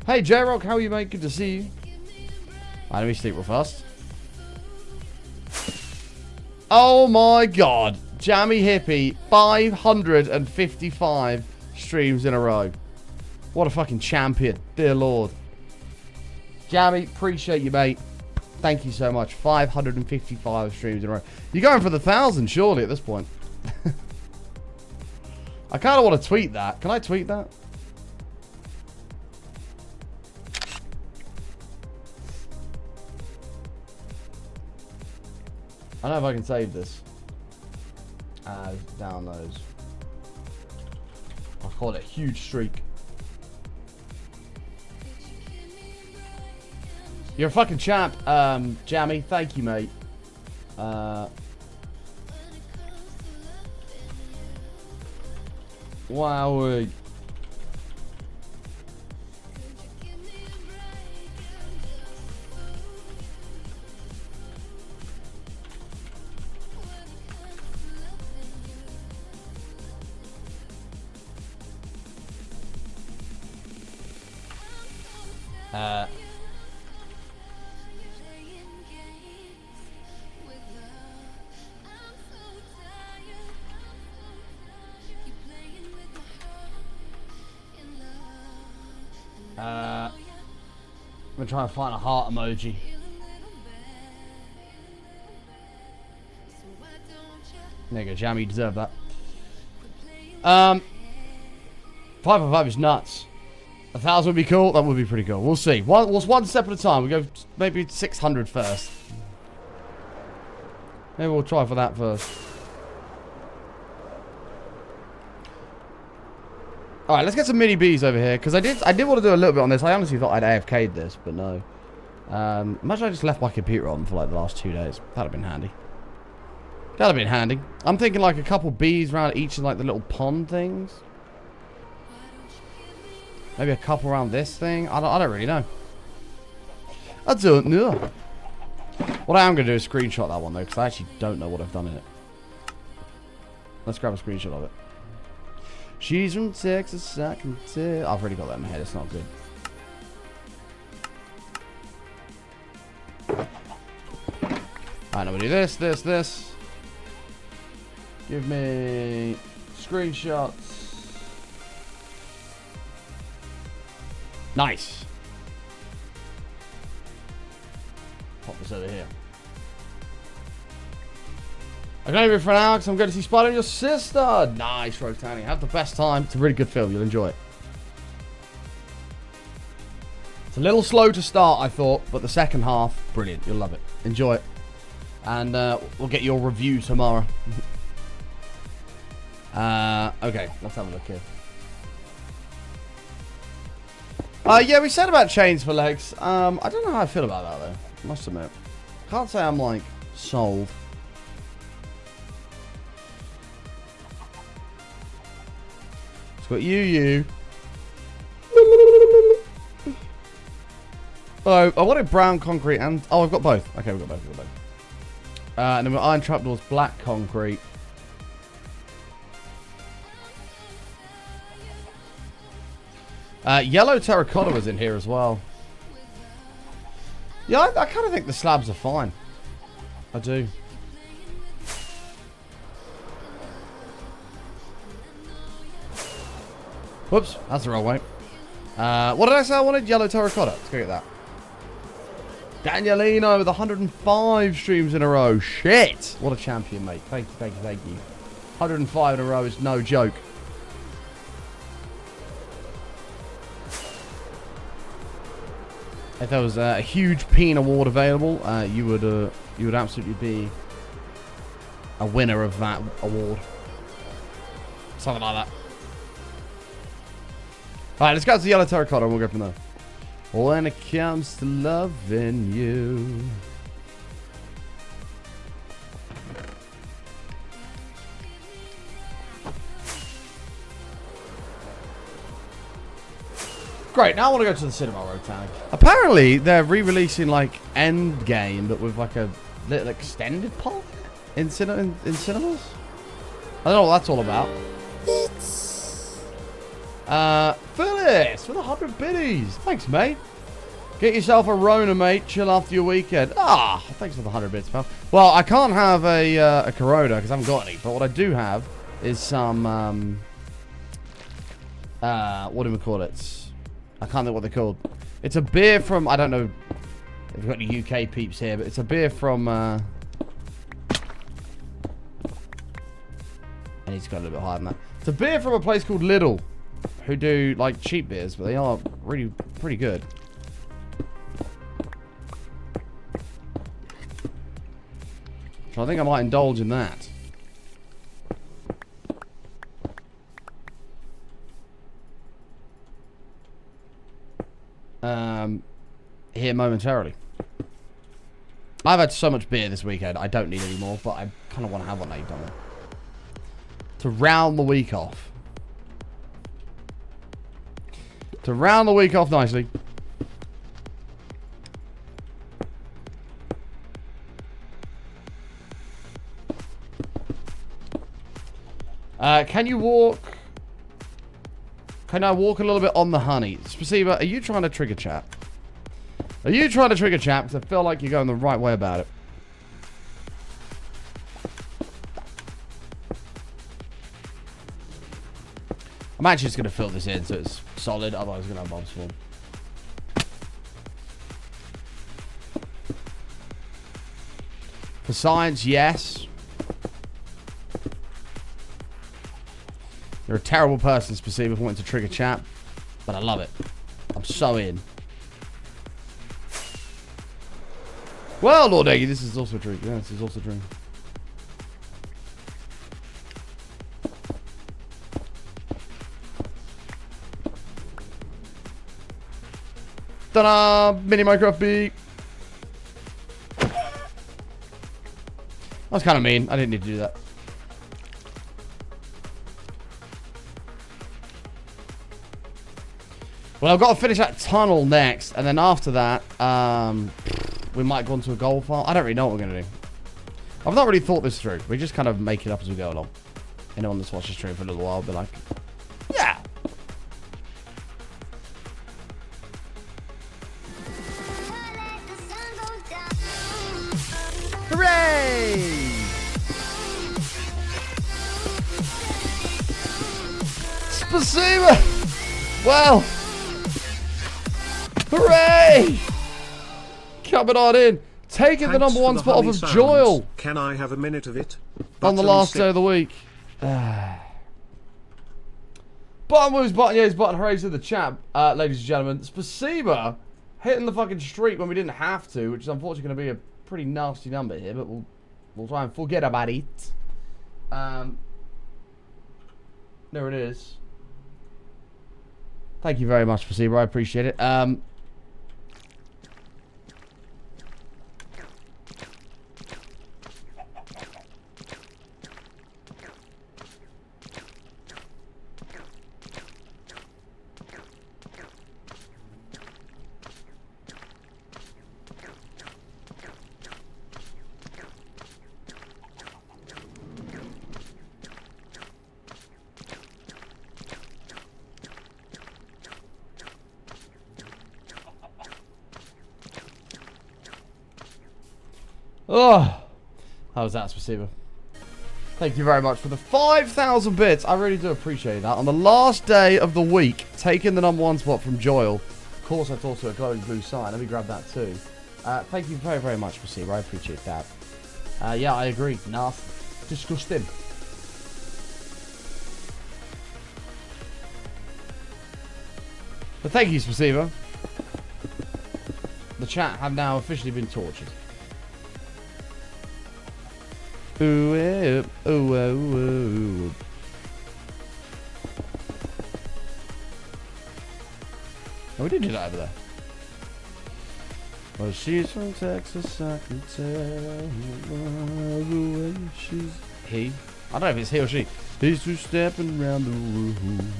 Hey, J-Rock, how are you, mate? Good to see you. Alright, let me sleep real fast. Oh my god. Jammy Hippie, 555 streams in a row. What a fucking champion. Dear Lord. Jammy, appreciate you, mate. Thank you so much. 555 streams in a row. You're going for the 1,000, surely, at this point. I kind of want to tweet that. Can I tweet that? I don't know if I can save this as downloads. I'll call it a huge streak. You're a fucking champ, Jammy. Thank you, mate. Wow. I'm gonna try and find a heart emoji. There you go, Jammy, you deserve that. 555 is nuts. 1,000 would be cool. That would be pretty cool. We'll see. One step at a time. We go maybe 600 first. Maybe we'll try for that first. All right, let's get some mini Bs over here because I did want to do a little bit on this. I honestly thought I'd AFK'd this, but no. Imagine I just left my computer on for like the last 2 days. That'd have been handy. That'd have been handy. I'm thinking like a couple bees around each of like the little pond things. Maybe a couple around this thing. I don't really know. I don't know. What I am going to do is screenshot that one though, because I actually don't know what I've done in it. Let's grab a screenshot of it. She's from Texas, I can tell. I've already got that in my head. It's not good. Alright, now we do this. Give me screenshots. Nice. Pop this over here. I'm going to be for an hour because I'm going to see Spider and your sister. Nice, Rotani. Have the best time. It's a really good film. You'll enjoy it. It's a little slow to start, I thought, but the second half, brilliant. You'll love it. Enjoy it. And we'll get your review tomorrow. Okay, let's have a look here. Yeah, we said about chains for legs. I don't know how I feel about that, though. I must admit. Can't say I'm, like, sold. It's got you. Oh, I wanted brown concrete and... Oh, I've got both. Okay, we've got both. And then iron trapdoors, black concrete. Yellow terracotta was in here as well. Yeah, I kind of think the slabs are fine. I do. Whoops, that's the wrong way. What did I say I wanted? Yellow terracotta. Let's go get that. Danielino with 105 streams in a row. Shit! What a champion, mate. Thank you. 105 in a row is no joke. If there was a huge Peen award available, you would absolutely be a winner of that award. Something like that. Alright, let's go to the yellow terracotta and we'll go from there. When it comes to loving you. Great, now I want to go to the cinema, Rotanic. Apparently, they're re-releasing, like, Endgame, but with, like, a little extended part in cinemas. I don't know what that's all about. Phyllis, for the 100 biddies. Thanks, mate. Get yourself a Rona, mate. Chill after your weekend. Ah, thanks for the 100 bits, pal. Well, I can't have a Corona because I haven't got any. But what I do have is some, what do we call it? I can't think what they're called. It's a beer from, I don't know if you've got any UK peeps here, but it's a beer from, and he's got a little bit higher than that. It's a beer from a place called Lidl, who do, like, cheap beers, but they are really pretty good. So I think I might indulge in that. Here momentarily. I've had so much beer this weekend, I don't need any more, but I kind of want to have one now you've done it. To round the week off. To round the week off nicely. Can you walk? Can I walk a little bit on the honey? Spasiba, are you trying to trigger chat? Are you trying to trigger chat? Because I feel like you're going the right way about it. I'm actually just going to fill this in so it's solid. Otherwise, I'm going to have Bob's form. For science, yes. You're a terrible person, Spasiba, for wanting to trigger chat. But I love it. I'm so in. Well, Lord Eggy, this is also true. Yeah, this is also true. Ta-da! Mini Minecraft beat. That was kind of mean. I didn't need to do that. Well, I've got to finish that tunnel next, and then after that, we might go into a gold farm. I don't really know what we're going to do. I've not really thought this through. We just kind of make it up as we go along. Anyone that's watched the stream for a little while will be like, yeah. Hooray! Spasiba! Well, hooray! Coming on in. Taking the number one spot off of Joel. Can I have a minute of it? On the last day of the week. Button moves, button yes, button hoorays to the chat, ladies and gentlemen. Spasiba hitting the fucking streak when we didn't have to, which is unfortunately going to be a pretty nasty number here, but we'll try and forget about it. There it is. Thank you very much, Spasiba. I appreciate it. Oh, how was that, Spasiba? Thank you very much for the 5,000 bits. I really do appreciate that. On the last day of the week, taking the number one spot from Joel. Of course, that's also a glowing blue sign. Let me grab that too. Thank you very, very much, Spasiba. I appreciate that. Yeah, I agree. Nasty. Disgusting. But thank you, Spasiba. The chat have now officially been tortured. Ooh, ooh, ooh, ooh. Oh, we did do that over there. Well, she's from Texas, I can tell. The way she's... He? I don't know if it's he or she. He's just stepping around the room.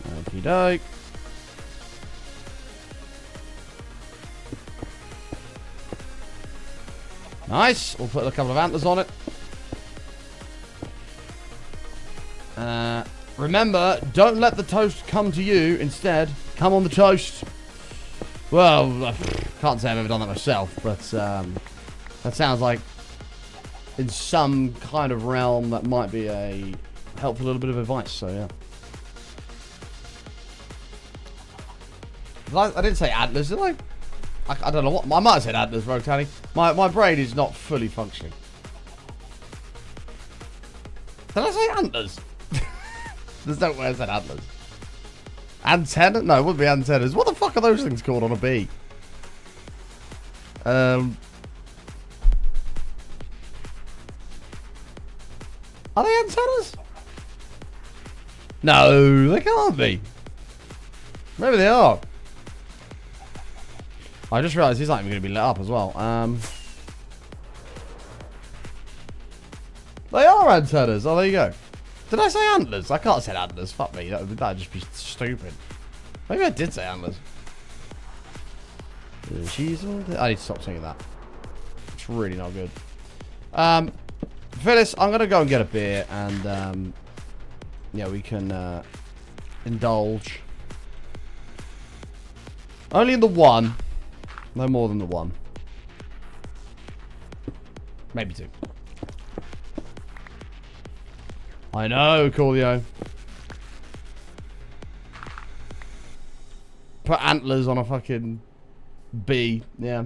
Okie doke. Nice. We'll put a couple of antlers on it. Remember, don't let the toast come to you. Instead, come on the toast. Well, I can't say I've ever done that myself, but that sounds like in some kind of realm that might be a helpful little bit of advice, so yeah. I didn't say antlers, did I? I don't know what. I might have said antlers, Rogue Tanny. My brain is not fully functioning. Did I say antlers? There's no way I said antlers. Antenna? No, it wouldn't be antennas. What the fuck are those things called on a bee? Are they antennas? No, they can't be. Maybe they are. I just realised he's not even going to be lit up as well. They are antennas. Oh, there you go. Did I say antlers? I can't have said antlers. Fuck me. That'd just be stupid. Maybe I did say antlers. She's all there. I need to stop saying that. It's really not good. Phyllis, I'm going to go and get a beer. And, yeah, we can indulge. Only in the one. No more than the one. Maybe two. I know, Coolio. Put antlers on a fucking bee. Yeah.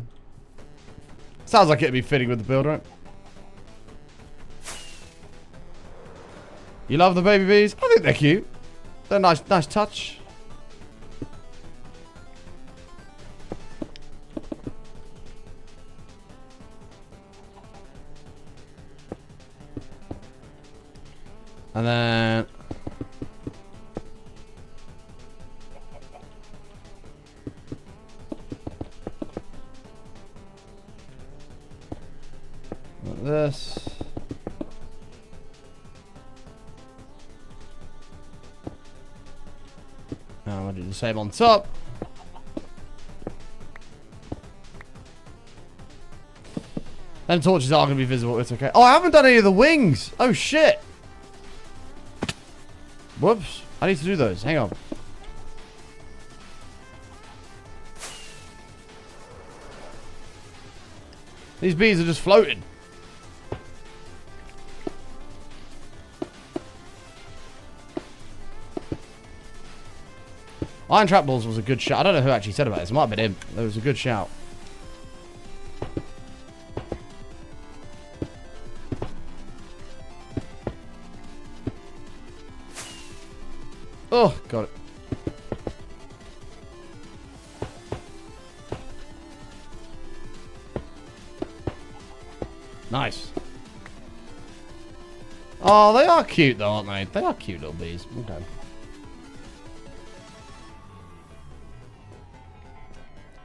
Sounds like it'd be fitting with the build, right? You love the baby bees? I think they're cute. They're nice touch. And then like this. Now I'm gonna do the same on top. Them torches are gonna be visible. It's okay. Oh, I haven't done any of the wings. Oh shit. Whoops. I need to do those. Hang on. These bees are just floating. Iron trapdoors was a good shout. I don't know who actually said about this. It might have been him. It was a good shout. Oh, got it. Nice. Oh, they are cute though, aren't they? They are cute little bees. Okay.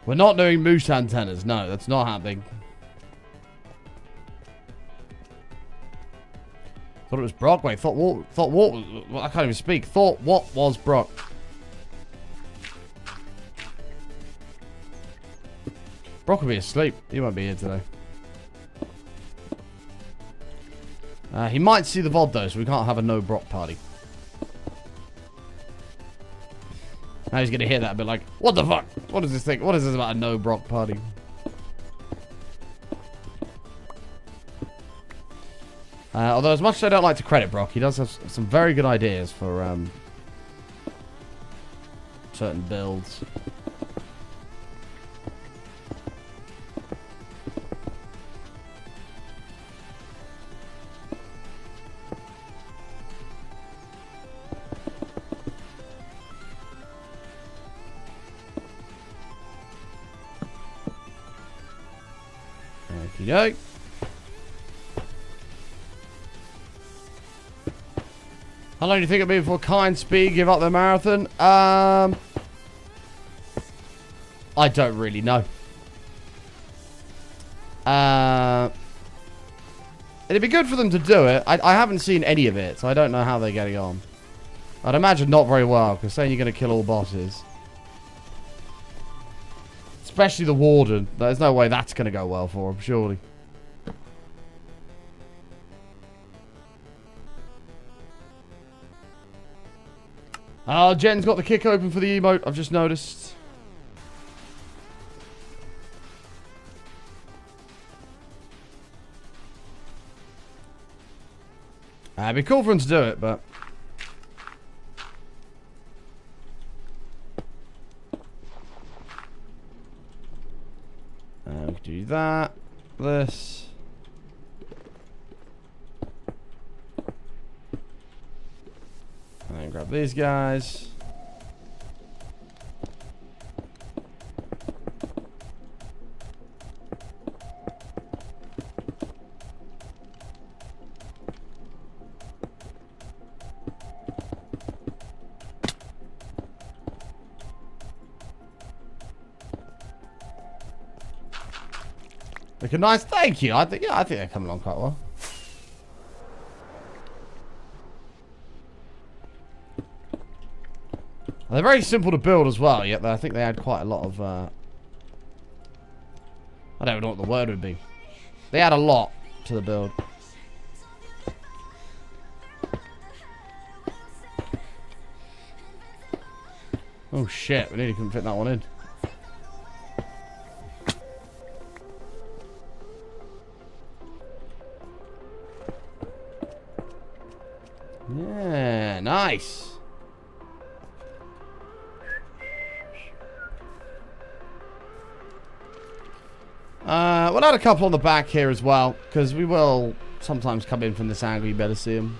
We're not doing moose antennas. No, that's not happening. Thought it was Brock. Wait, thought what? I can't even speak. Thought what was Brock? Brock will be asleep. He won't be here today. He might see the VOD though, so we can't have a no Brock party. Now he's gonna hear that and be like, what the fuck? What is this thing? What is this about a no Brock party? Although as much as I don't like to credit Brock, he does have some very good ideas for certain builds. Okey-doke. How long do you think it'll be before Kind Speed give up the marathon? I don't really know. It'd be good for them to do it. I haven't seen any of it, so I don't know how they're getting on. I'd imagine not very well, because saying you're going to kill all bosses. Especially the Warden. There's no way that's going to go well for him, surely. Oh, Jen's got the kick open for the emote. I've just noticed. It'd be cool for him to do it, but... we can do that. This. And then grab these guys. Looking nice, thank you. I think they come along quite well. They're very simple to build as well, yet I think they add quite a lot of I don't know what the word would be. They add a lot to the build. Oh shit, we nearly couldn't fit that one in. Yeah, nice. We'll add a couple on the back here as well, because we will sometimes come in from this angle. You better see them.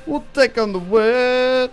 We'll take on the word.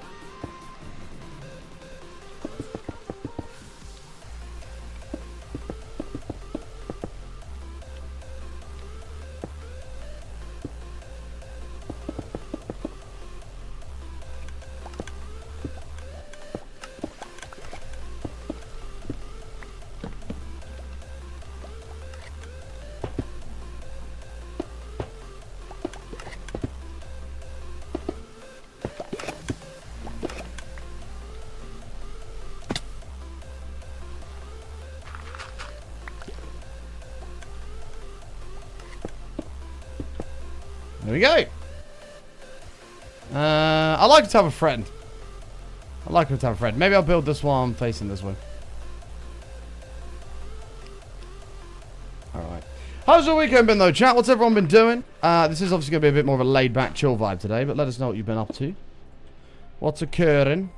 There we go. I like to have a friend. I like to have a friend. Maybe I'll build this one facing this way. Alright. How's your weekend been though, chat? What's everyone been doing? This is obviously going to be a bit more of a laid-back, chill vibe today, but let us know what you've been up to. What's occurring?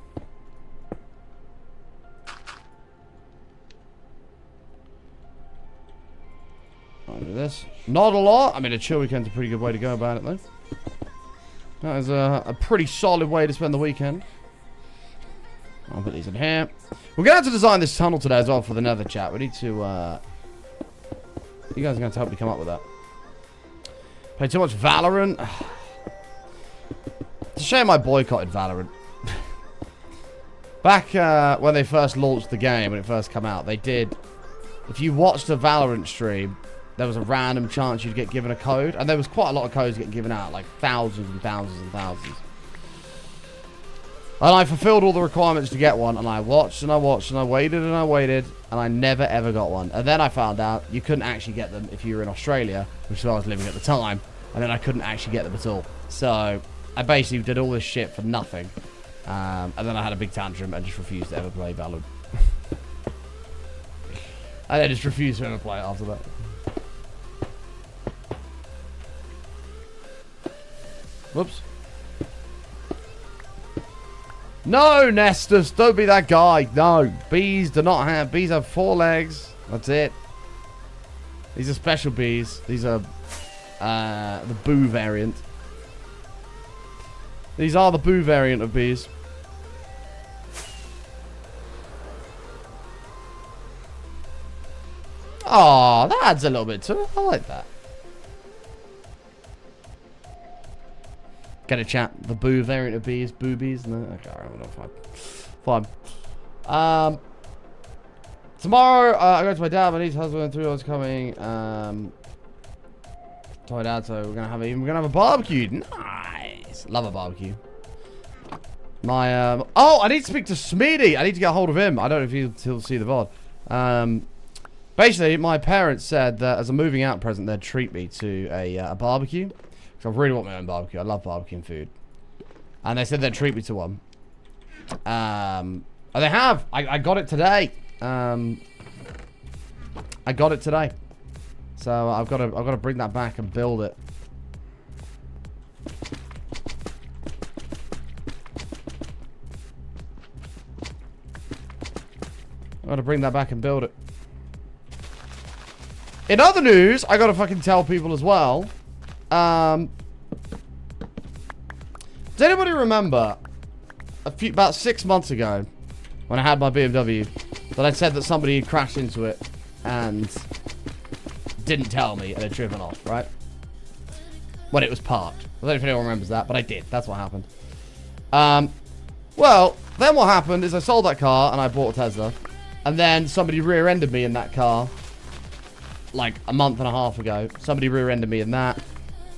I'll do this. Not a lot. I mean, a chill weekend's a pretty good way to go about it, though. That is a pretty solid way to spend the weekend. I'll put these in here. We're going to have to design this tunnel today as well for the nether, chat. We need to... You guys are going to help me come up with that. Play too much Valorant. It's a shame I boycotted Valorant. Back when they first launched the game, when it first came out, they did... If you watched a Valorant stream... There was a random chance you'd get given a code. And there was quite a lot of codes getting given out. Like thousands and thousands and thousands. And I fulfilled all the requirements to get one. And I watched and I watched and I waited and I waited. And I never ever got one. And then I found out you couldn't actually get them if you were in Australia. Which is where I was living at the time. And then I couldn't actually get them at all. So I basically did all this shit for nothing. And then I had a big tantrum and just refused to ever play Valorant. And I just refused to ever play it after that. Whoops. No, Nestus, don't be that guy. No, bees do not have... Bees have 4 legs. That's it. These are special bees. These are the boo variant. These are the boo variant of bees. Oh, that adds a little bit to it. I like that. Get a chat. The boo variant of bees. Boobies. No, okay, I don't know. Fine. Tomorrow, I go to my dad. My niece's husband. 3 hours coming. Told Dad, so we're gonna have a barbecue. Nice. Love a barbecue. My oh, I need to speak to Smeedy. I need to get a hold of him. I don't know if he'll see the VOD. Basically, my parents said that as a moving out present, they'd treat me to a barbecue. Because I really want my own barbecue. I love barbecuing food. And they said they'd treat me to one. And they have. I got it today. I got it today. So I've got to bring that back and build it. I've got to bring that back and build it. In other news, I got to fucking tell people as well. Does anybody remember about 6 months ago when I had my BMW that I said that somebody had crashed into it and didn't tell me and had driven off, right? When it was parked. I don't know if anyone remembers that, but I did. That's what happened. Well, then what happened is I sold that car and I bought a Tesla. And then somebody rear-ended me in that car like a month and a half ago. Somebody rear-ended me in that.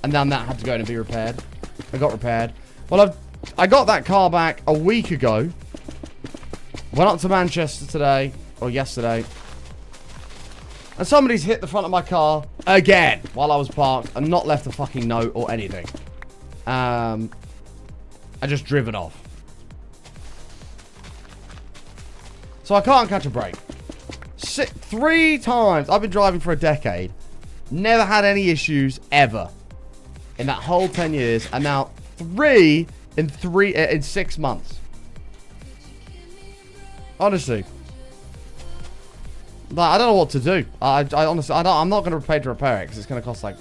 And then that had to go in and be repaired. It got repaired. Well, I got that car back a week ago. Went up to Manchester today, or yesterday. And somebody's hit the front of my car again while I was parked and not left a fucking note or anything. I just driven off. So I can't catch a break. 3 times. I've been driving for a decade. Never had any issues ever. In that whole 10 years. And now 3 in 6 months. Honestly. I don't know what to do. I honestly, I'm not going to pay to repair it because it's going to cost like,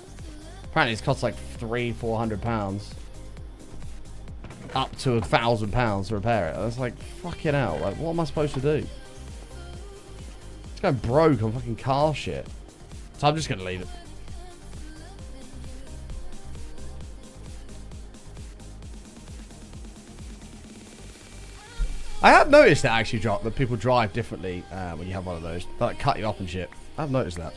apparently it's cost like £300-400 up to £1,000 to repair it. I was like, fucking hell, like, what am I supposed to do? It's going broke on fucking car shit. So I'm just going to leave it. I have noticed that actually, that people drive differently when you have one of those. They like cut you off and shit. I've noticed that.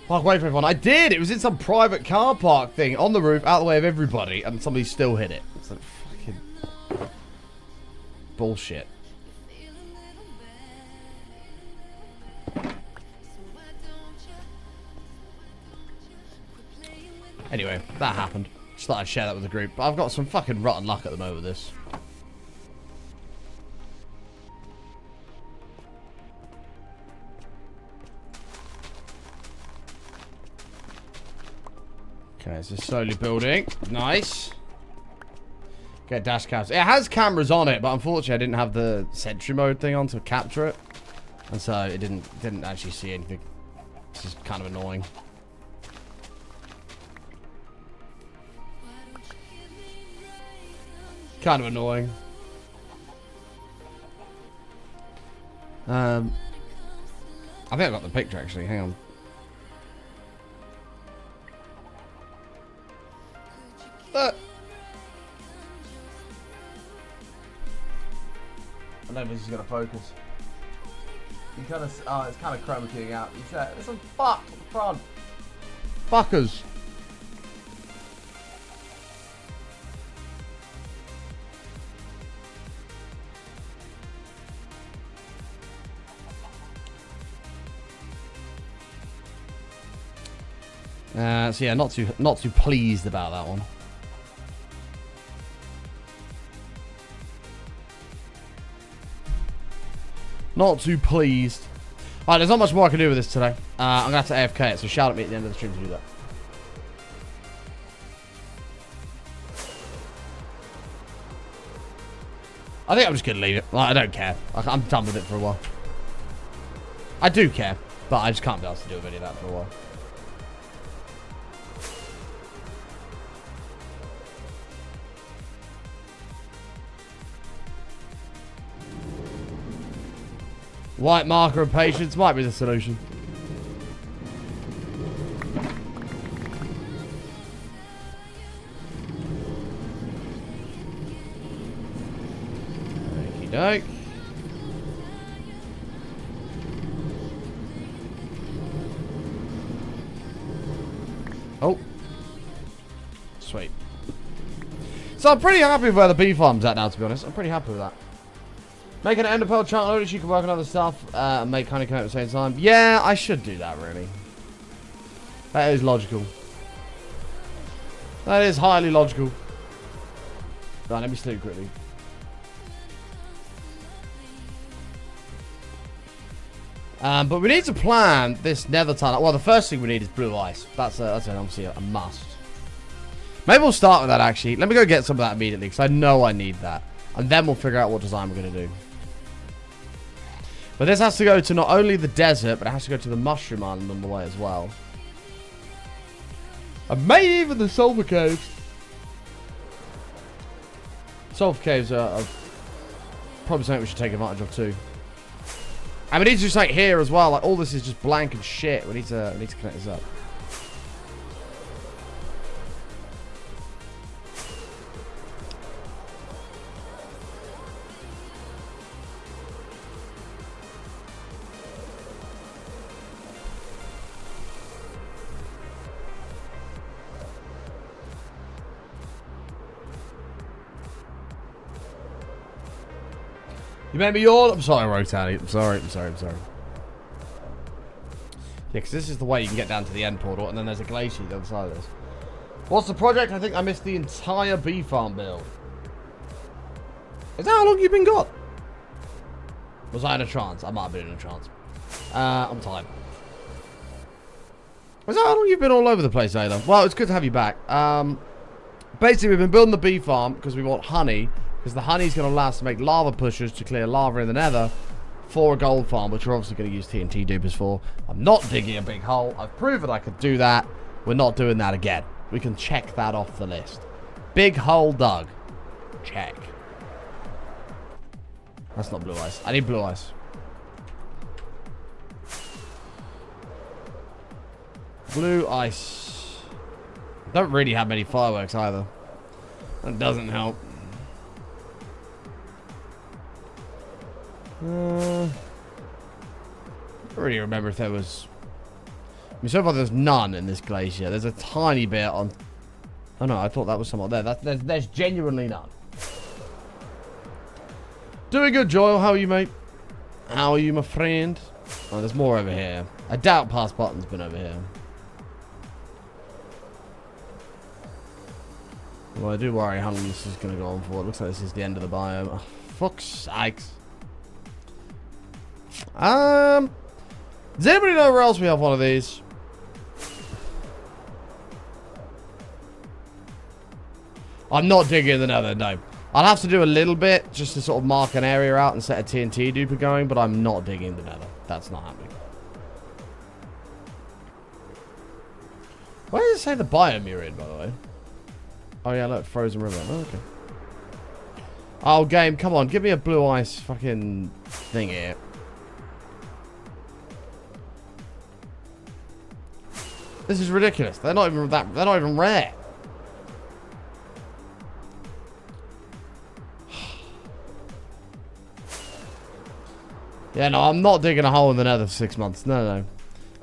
Park away from everyone. I did! It was in some private car park thing on the roof, out of the way of everybody, and somebody still hit it. It's like fucking bullshit. Anyway, that happened. Just thought I'd share that with the group. But I've got some fucking rotten luck at the moment with this. Okay, it's just slowly building. Nice. Get dash cams. It has cameras on it, but unfortunately I didn't have the sentry mode thing on to capture it. And so it didn't actually see anything. This is kind of annoying. Kind of annoying. I think I got the picture actually. Hang on. I don't know if this is gonna focus. You kind of, it's kind of chroma keying out. You said there's some fuck on the front. Fuckers. So yeah, not too pleased about that one. Not too pleased. Alright, there's not much more I can do with this today. I'm gonna have to AFK it, so shout at me at the end of the stream to do that. I think I'm just gonna leave it. Like, I don't care. I'm done with it for a while. I do care, but I just can't be asked to do a video of that for a while. White marker of patience might be the solution. Okie doke. Oh. Sweet. So I'm pretty happy with where the bee farm's at now, to be honest. I'm pretty happy with that. Make an ender pearl chant loaded, you can work on other stuff and make honeycomb at the same time. Yeah, I should do that, really. That is logical. That is highly logical. Right, let me sleep quickly. But we need to plan this nether tunnel. Well, the first thing we need is blue ice. That's obviously a must. Maybe we'll start with that, actually. Let me go get some of that immediately, because I know I need that. And then we'll figure out what design we're going to do. But this has to go to not only the desert, but it has to go to the mushroom island on the way as well. And maybe even the sulfur caves. Sulfur caves are probably something we should take advantage of too. And we need to just like here as well. Like all this is just blank and shit. We need to connect this up. You made me yawn. I'm sorry, Rotani. I'm sorry. Yeah, because this is the way you can get down to the end portal, and then there's a glacier on the other side of this. What's the project? I think I missed the entire bee farm build. Is that how long you've been gone? Was I in a trance? I might have been in a trance. I'm tired. Was that how long you've been all over the place, Ada? Well, it's good to have you back. Basically, we've been building the bee farm because we want honey. Because the honey's going to allow us to make lava pushers to clear lava in the nether for a gold farm, which we're obviously going to use TNT dupers for. I'm not digging a big hole. I've proven I could do that. We're not doing that again. We can check that off the list. Big hole dug. Check. That's not blue ice. I need blue ice. Blue ice. Don't really have many fireworks either. That doesn't help. I don't really remember if there was... I mean, so far there's none in this glacier. There's a tiny bit on... Oh no, I thought that was somewhat there. There's genuinely none. Doing good, Joel. How are you, mate? How are you, my friend? Oh, there's more over here. I doubt past button's been over here. Well, I do worry how long this is going to go on for. It looks like this is the end of the biome. Oh, fuck's sakes. Does anybody know where else we have one of these? I'm not digging the nether, no. I'll have to do a little bit just to sort of mark an area out and set a TNT duper going, but I'm not digging the nether. That's not happening. Where does it say the biome you're in, by the way? Oh yeah, look, frozen river. Oh, okay. Oh, game, come on, give me a blue ice fucking thing here. This is ridiculous. They're not even that. They're not even rare. Yeah, no, I'm not digging a hole in the nether for 6 months. No.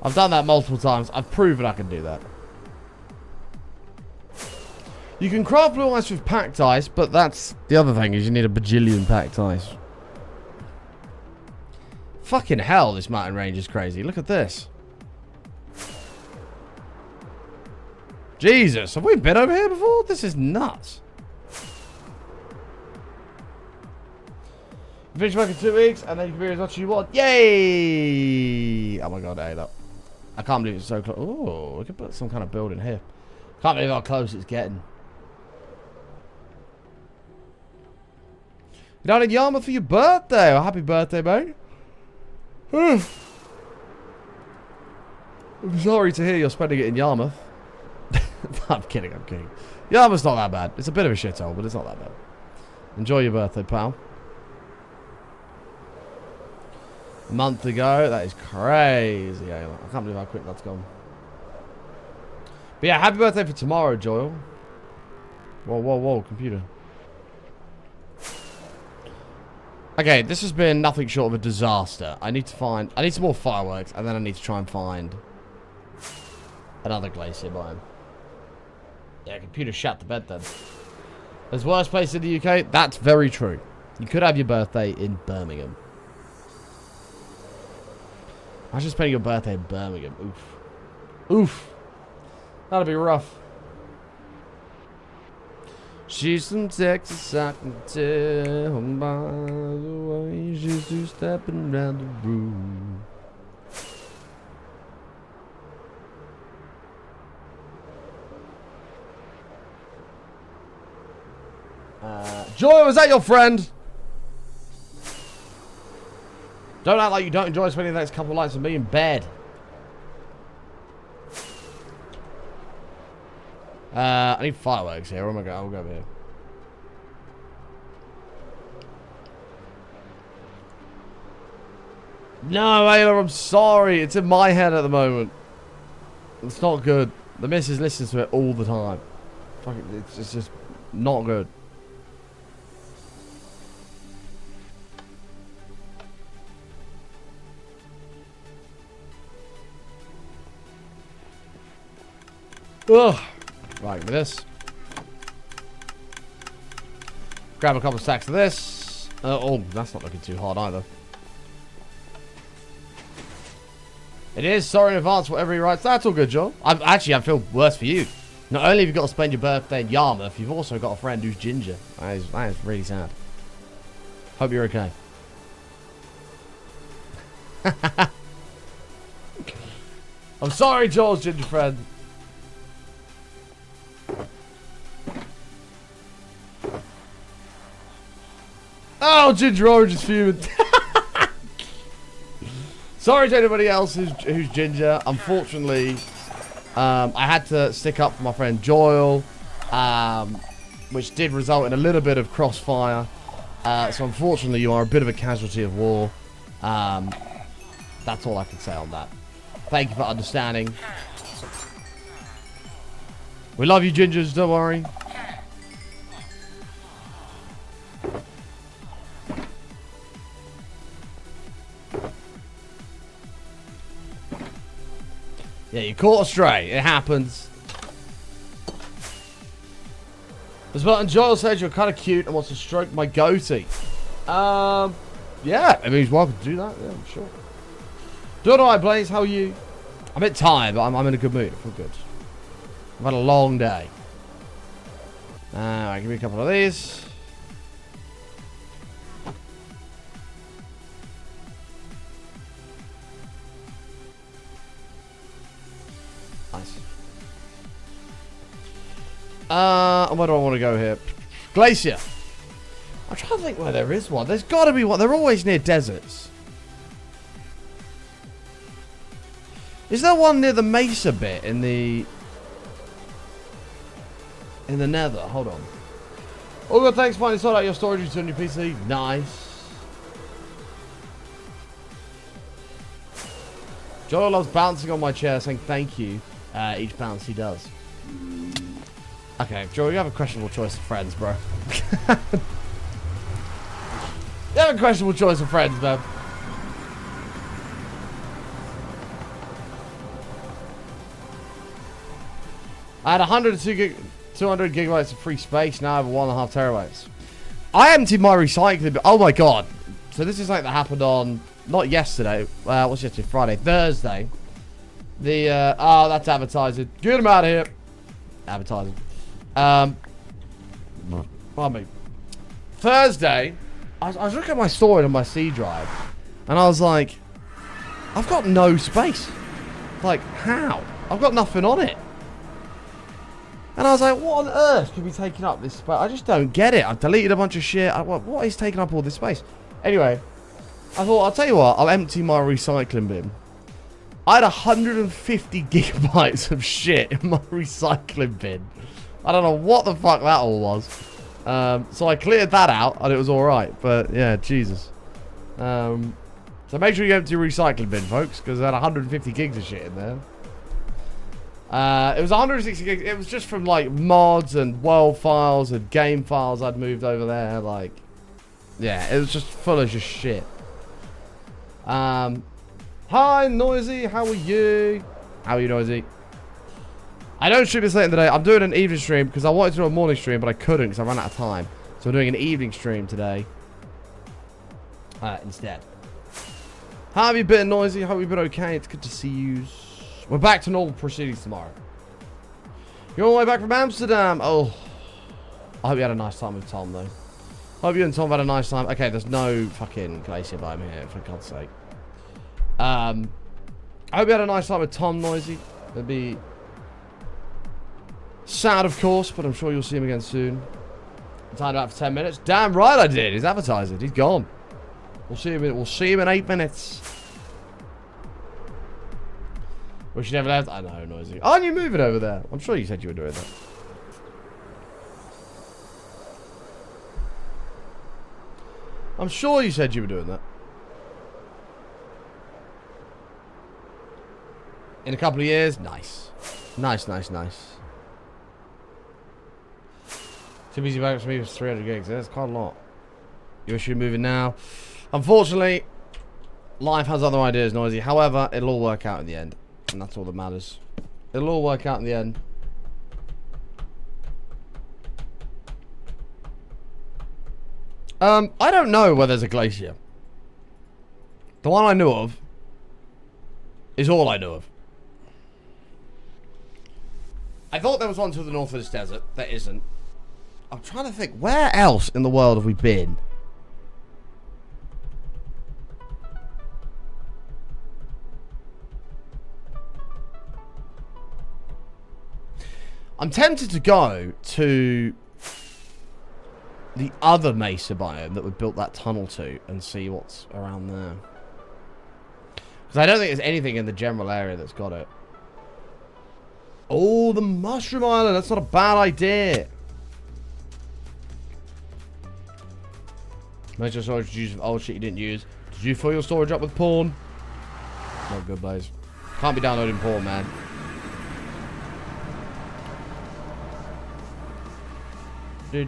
I've done that multiple times. I've proven I can do that. You can craft blue ice with packed ice, but that's the other thing is you need a bajillion packed ice. Fucking hell, this mountain range is crazy. Look at this. Jesus, have we been over here before? This is nuts. Finish work in 2 weeks, and then you can be as much as you want. Yay! Oh my god, I ate up. I can't believe it's so close. Oh, we could put some kind of building here. Can't believe how close it's getting. You're down in Yarmouth for your birthday. Well, happy birthday, mate. I'm sorry to hear you're spending it in Yarmouth. I'm kidding. Yarmouth's not that bad. It's a bit of a shithole, but it's not that bad. Enjoy your birthday, pal. A month ago. That is crazy. I can't believe how quick that's gone. But yeah, happy birthday for tomorrow, Joel. Whoa, computer. Okay, this has been nothing short of a disaster. I need some more fireworks, and then I need to try and find another glacier biome. Yeah, computer shut the bed then. There's worse place in the UK? That's very true. You could have your birthday in Birmingham. Imagine spending your birthday in Birmingham. Oof. Oof. That'd be rough. She's from Texas, I can tell by the way she's just stepping around the room. Joy, was that your friend? Don't act like you don't enjoy spending the next couple of nights with me in bed. I need fireworks here. Where am I going? I'll go over here. No, Ayla, I'm sorry. It's in my head at the moment. It's not good. The missus listens to it all the time. It's just not good. Ugh. Right, give me this. Grab a couple of stacks of this. Oh, that's not looking too hard either. It is. Sorry in advance, whatever he writes. That's all good, Joe. I feel worse for you. Not only have you got to spend your birthday in Yarmouth, you've also got a friend who's ginger. That is really sad. Hope you're okay. I'm sorry, Joel's ginger friend. Oh, Ginger Orange is fuming. Sorry to anybody else who's ginger. Unfortunately, I had to stick up for my friend Joel, which did result in a little bit of crossfire. So unfortunately, you are a bit of a casualty of war. That's all I can say on that. Thank you for understanding. We love you, gingers. Don't worry. Yeah, you caught a stray. It happens. As well, and Joel says you're kind of cute and wants to stroke my goatee. Yeah, I mean, he's welcome to do that. Yeah, I'm sure. Doing alright, Blaze. How are you? I'm a bit tired, but I'm in a good mood. I feel good. I've had a long day. Alright, give me a couple of these. Nice. Where do I want to go here? Glacier. I'm trying to think where there is one. There's got to be one. They're always near deserts. Is there one near the Mesa bit in the Nether? Hold on. Oh god, thanks. Finally sorted out your storage on your PC. Nice. Joel loves bouncing on my chair, saying thank you. Each bounce he does. Okay, Joel, you have a questionable choice of friends, bro. You have a questionable choice of friends, man. I had 200 gigabytes of free space. Now I have 1.5 terabytes. I emptied my recycling. Oh my god! So this is like that happened on not yesterday. What's yesterday? Friday, Thursday. The oh, that's advertising. Get him out of here. Advertising. Pardon me. Thursday, I was looking at my storage on my C drive, and I was like, I've got no space. Like, how? I've got nothing on it. And I was like, what on earth could be taking up this space? I just don't get it. I've deleted a bunch of shit. What is taking up all this space? Anyway, I thought, I'll tell you what, I'll empty my recycling bin. I had 150 gigabytes of shit in my recycling bin. I don't know what the fuck that all was. So I cleared that out, and it was alright. But, yeah, Jesus. So make sure you empty your recycling bin, folks, because I had 150 gigs of shit in there. It was 160 gigs. It was just from like mods and world files and game files I'd moved over there. Like, yeah, it was just full of just shit. Hi, Noisy. How are you? How are you, Noisy? I don't stream this late in the day. I'm doing an evening stream because I wanted to do a morning stream, but I couldn't because I ran out of time. So I'm doing an evening stream today instead. How have you been, Noisy? How have you been okay? It's good to see you. We're back to normal proceedings tomorrow. You're all the way back from Amsterdam. Oh, I hope you had a nice time with Tom, though. Hope you and Tom had a nice time. Okay, there's no fucking glacier by me here, for God's sake. I hope you had a nice time with Tom, Noisy. It'd be sad, of course, but I'm sure you'll see him again soon. I timed out for 10 minutes. Damn right I did. He's advertising. He's gone. We'll see him in 8 minutes. Wish you never left. I know, Noisy. Aren't you moving over there? I'm sure you said you were doing that. I'm sure you said you were doing that. In a couple of years? Nice. Nice, nice, nice. Too busy back for me with 300 gigs. That's quite a lot. You wish you were moving now. Unfortunately, life has other ideas, Noisy. However, it'll all work out in the end. And that's all that matters. It'll all work out in the end. I don't know where there's a glacier. The one I knew of is all I know of. I thought there was one to the north of this desert. There isn't. I'm trying to think, where else in the world have we been? I'm tempted to go to the other mesa biome that we built that tunnel to and see what's around there. Because I don't think there's anything in the general area that's got it. Oh, the Mushroom Island. That's not a bad idea. Make your storage use of old shit you didn't use. Did you fill your storage up with porn? Not good, boys. Can't be downloading porn, man. It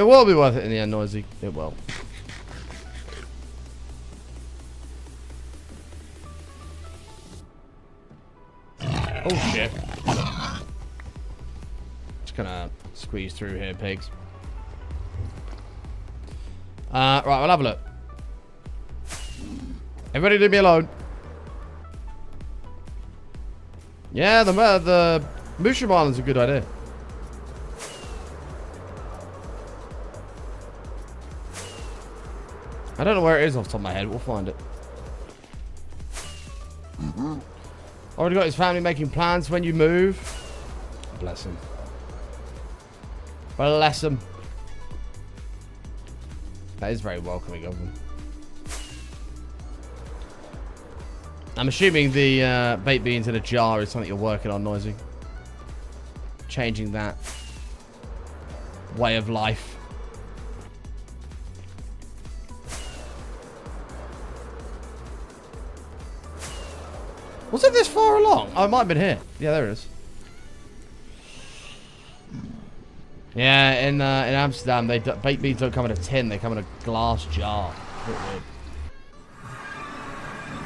will be worth it in the end, Noisy. It will. Oh shit. Just gonna squeeze through here, pigs. Right, we'll have a look. Everybody leave me alone. Yeah, the Mushroom Island's a good idea. I don't know where it is off the top of my head. We'll find it. Already got his family making plans when you move. Bless him. Bless him. That is very welcoming of them. I'm assuming the baked beans in a jar is something you're working on, Noisy. Changing that way of life. Was it this far along? Oh, it might have been here. Yeah, there it is. Yeah, in Amsterdam, baked beans don't come in a tin. They come in a glass jar.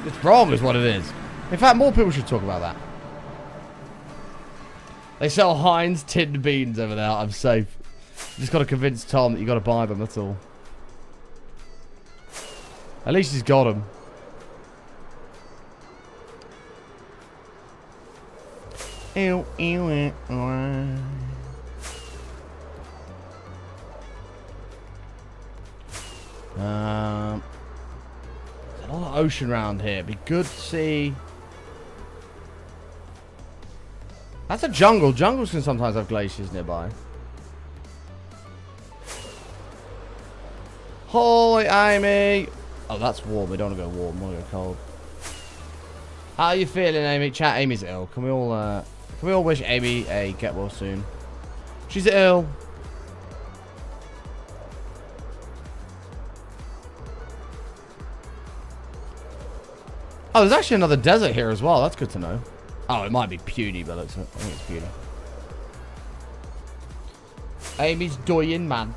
It's wrong is what it is. In fact, more people should talk about that. They sell Heinz tinned beans over there. I'm safe. You just got to convince Tom that you got to buy them, that's all. At least he's got them. Ew, ew, ew. There's a lot of ocean around here. It'd be good to see. That's a jungle. Jungles can sometimes have glaciers nearby. Hi, Amy. Oh, that's warm. We don't want to go warm. We want to go cold. How are you feeling, Amy? Chat, Amy's ill. Can we all wish Amy a get well soon? She's ill. Oh, there's actually another desert here as well. That's good to know. Oh, it might be puny, but I think it's puny. Amy's dying, man.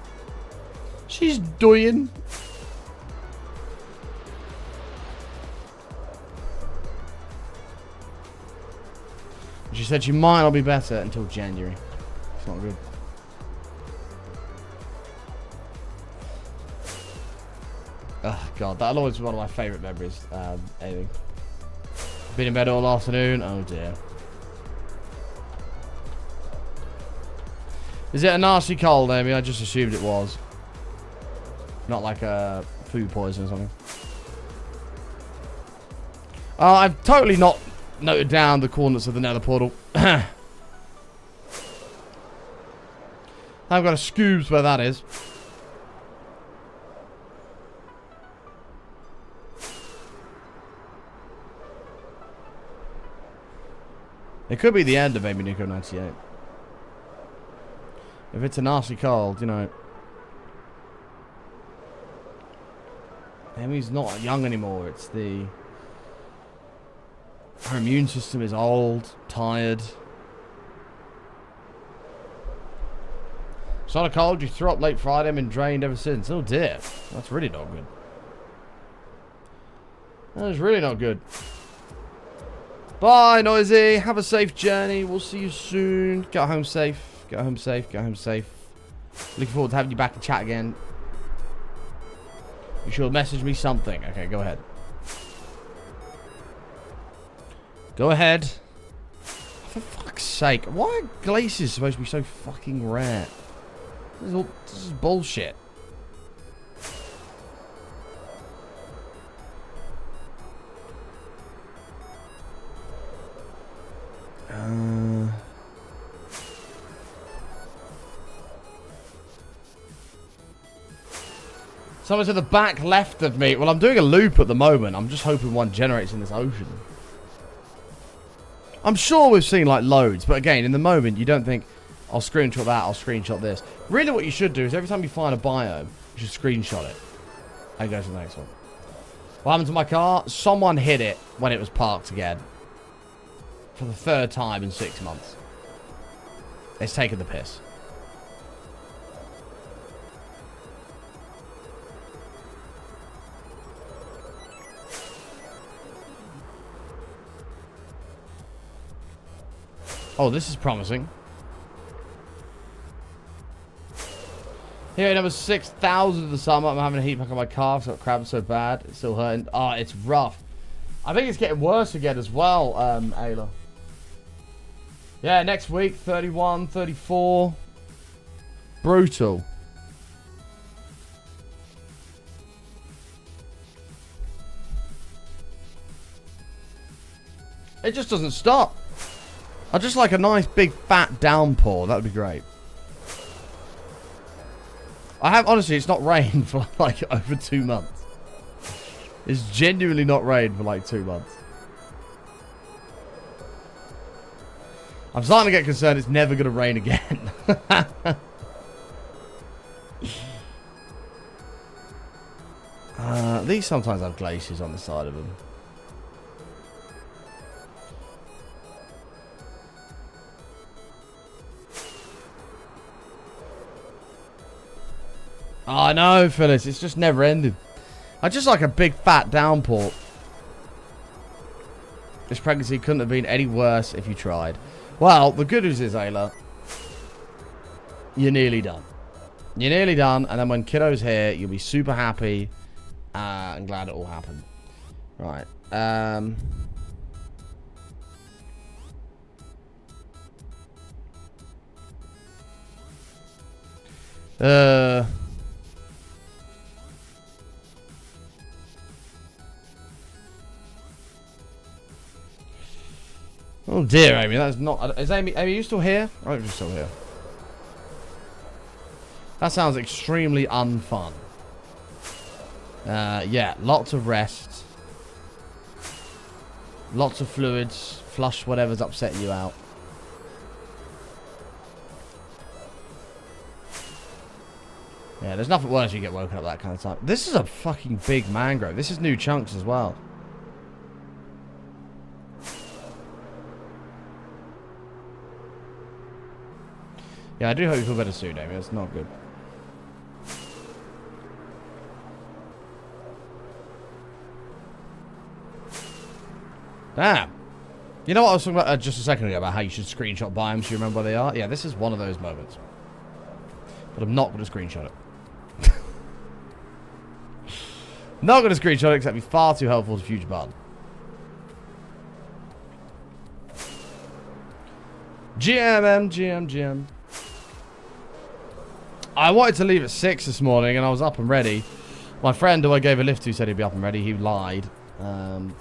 She's dying. she said she might not be better until January. It's not good. Oh, God. That'll always be one of my favourite memories. Anything. Been in bed all afternoon. Oh, dear. Is it a nasty cold, Amy? I just assumed it was. Not like a food poison or something. I've totally not noted down the coordinates of the nether portal. I've got a scoobs where that is. It could be the end of Amy Nico 98. If it's a nasty cold, you know. Amy's not young anymore. It's the... Her immune system is old, tired. It's not a cold. You threw up late Friday and been drained ever since. Oh dear. That's really not good. That is really not good. Bye, Noisy. Have a safe journey. We'll see you soon. Get home safe. Get home safe. Get home safe. Looking forward to having you back in chat again. You should message me something. Okay, go ahead. Go ahead. For fuck's sake. Why are glaciers supposed to be so fucking rare? This is bullshit. Someone's at the back left of me. Well, I'm doing a loop at the moment. I'm just hoping one generates in this ocean. I'm sure we've seen, like, loads. But again, in the moment, you don't think, I'll screenshot that, I'll screenshot this. Really what you should do is every time you find a biome, you should screenshot it. And go to the next one. What happened to my car? Someone hit it when it was parked again. For the third time in 6 months. It's taken the piss. Oh, this is promising. Here, number 6,000 of the summer. I'm having a heat pack on my calf. It's got cramps so bad. It's still hurting. Oh, it's rough. I think it's getting worse again as well, Ayla. Yeah, next week, 31, 34. Brutal. It just doesn't stop. I just like a nice big fat downpour. That would be great. Honestly, it's not rained for like over 2 months. It's genuinely not rained for like 2 months. I'm starting to get concerned it's never going to rain again. These sometimes have glaciers on the side of them. I know, Phyllis. It's just never ended. I just like a big fat downpour. This pregnancy couldn't have been any worse if you tried. Well, the good news is, Ayla, you're nearly done. You're nearly done, and then when kiddo's here, you'll be super happy and glad it all happened. Right. Oh dear, Amy, that's not... Is Amy you still here? Oh, you're still here. That sounds extremely unfun. Yeah, lots of rest. Lots of fluids. Flush whatever's upsetting you out. Yeah, there's nothing worse you get woken up that kind of time. This is a fucking big mangrove. This is new chunks as well. Yeah, I do hope you feel better soon, Amy. It's not good. Damn. You know what I was talking about just a second ago about how you should screenshot biomes so you remember where they are? Yeah, this is one of those moments. But I'm not going to screenshot it. Not going to screenshot it because that'd be far too helpful to future bard. GM. I wanted to leave at 6 this morning and I was up and ready. My friend who I gave a lift to said he'd be up and ready. He lied. And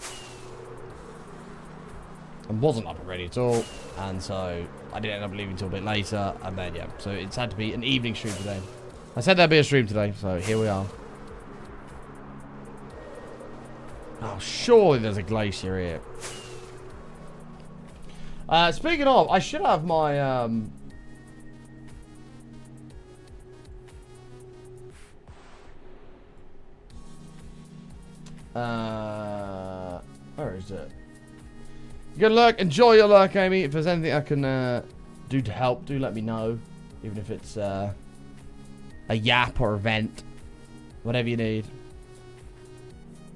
wasn't up and ready at all. And so I didn't end up leaving until a bit later. And then, yeah. So it's had to be an evening stream today. I said there'd be a stream today. So here we are. Oh, surely there's a glacier here. Speaking of, I should have my... where is it? Good luck. Enjoy your luck, Amy. If there's anything I can do to help, do let me know. Even if it's a yap or a vent. Whatever you need.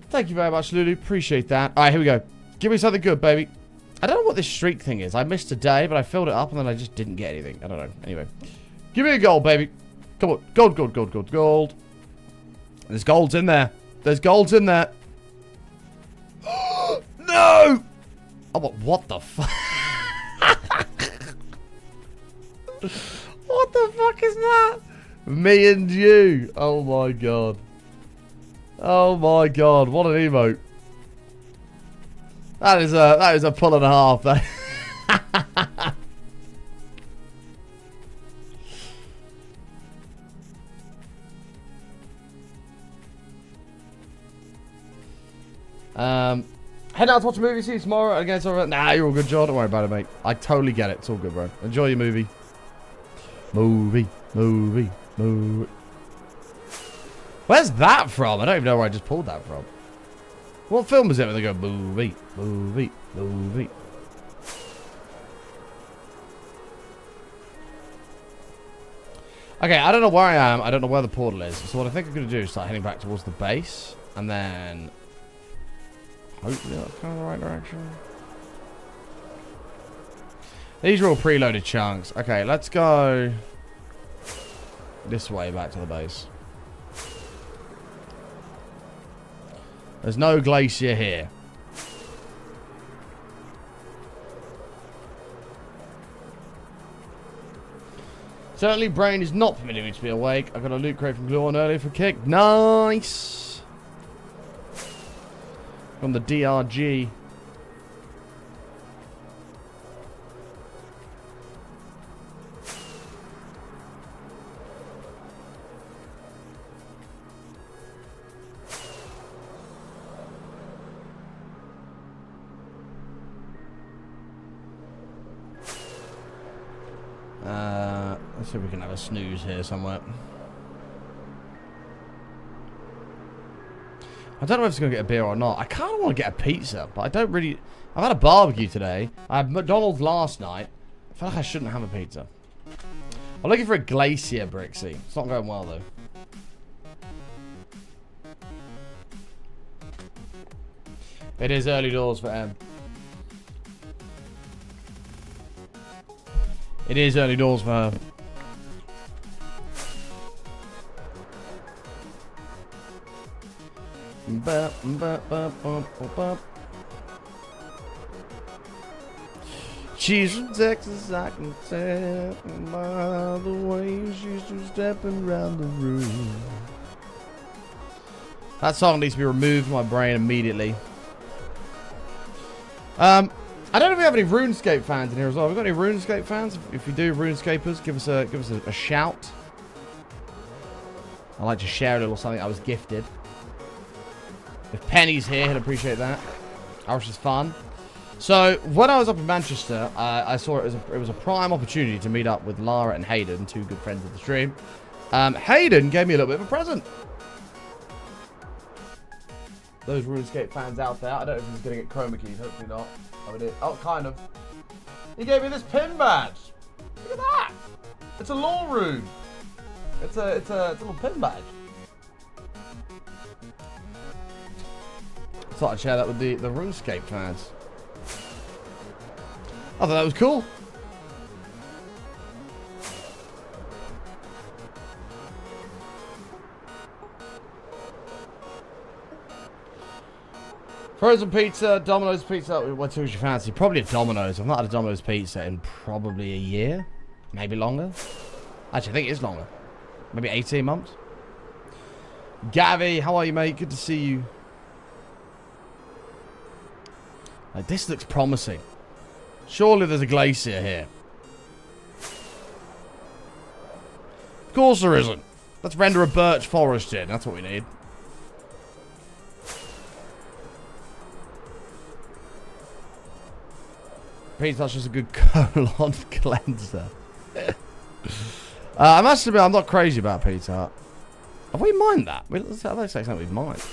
Thank you very much, Lulu. Appreciate that. Alright, here we go. Give me something good, baby. I don't know what this streak thing is. I missed a day, but I filled it up and then I just didn't get anything. I don't know. Anyway. Give me a gold, baby. Come on. Gold. There's golds in there. There's golds in there. No! Oh, what the fuck? What the fuck is that? Me and you. Oh my god. Oh my god. What an emote. That is a pull and a half. Head out to watch a movie. See you tomorrow. Again, it's all right. Nah, you're all good, John. Don't worry about it, mate. I totally get it. It's all good, bro. Enjoy your movie. Movie. Where's that from? I don't even know where I just pulled that from. What film is it when they go movie? Okay, I don't know where I am. I don't know where the portal is. So what I think I'm going to do is start heading back towards the base. And then... hopefully that's kind of the right direction. These are all preloaded chunks. Okay, let's go... this way back to the base. There's no glacier here. Certainly brain is not permitting me to be awake. I got a loot crate from Glue on earlier for kick. Nice! From the DRG. Let's see if we can have a snooze here somewhere. I don't know if it's going to get a beer or not. I kind of want to get a pizza, but I don't really... I've had a barbecue today. I had McDonald's last night. I feel like I shouldn't have a pizza. I'm looking for a glacier, Brixie. It's not going well, though. It is early doors for M. It is early doors for her. She's from Texas, I can tell by the way she's just stepping around the room. That song needs to be removed from my brain immediately. I don't know if we have any RuneScape fans in here as well. Have we got any RuneScape fans? If you do, RuneScapers, give us a shout. I like to share a little something I was gifted. If Penny's here, he'll appreciate that. That was just fun. So, when I was up in Manchester, I saw it was a prime opportunity to meet up with Lara and Hayden, two good friends of the stream. Hayden gave me a little bit of a present. Those RuneScape fans out there, I don't know if he's going to get chroma keys, hopefully not. Oh, it is. Oh, kind of. He gave me this pin badge. Look at that. It's a law room. It's a little pin badge. Thought I'd share that with the RuneScape fans. I thought that was cool. Frozen pizza, Domino's pizza. What would you fancy? Probably a Domino's. I've not had a Domino's pizza in probably a year. Maybe longer. Actually, I think it is longer. Maybe 18 months. Gavi, how are you, mate? Good to see you. Like, this looks promising. Surely there's a glacier here. Of course there isn't. Let's render a birch forest in. That's what we need. Pizza's just a good colon cleanser. I must admit, I'm not crazy about Pizza Hut. Have we mined that? Let's say something we've mined.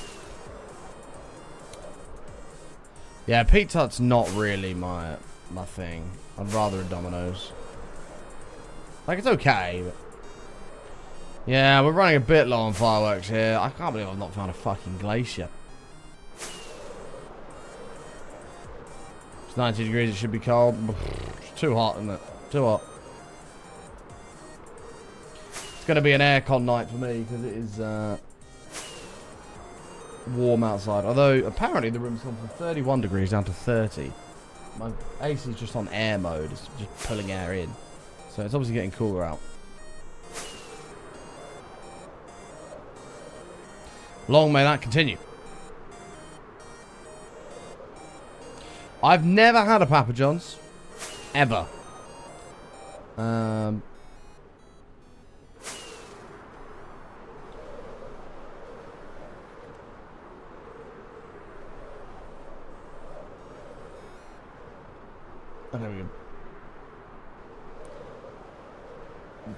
Yeah, Pizza Hut's not really my thing. I'd rather a Domino's. Like, it's okay, but... Yeah, we're running a bit low on fireworks here. I can't believe I've not found a fucking glacier. It's 90 degrees, it should be cold. It's too hot, isn't it? Too hot. It's going to be an aircon night for me because it is warm outside. Although, apparently the room's gone from 31 degrees down to 30. My AC is just on air mode. It's just pulling air in. So it's obviously getting cooler out. Long may that continue. I've never had a Papa John's. Ever. There we go.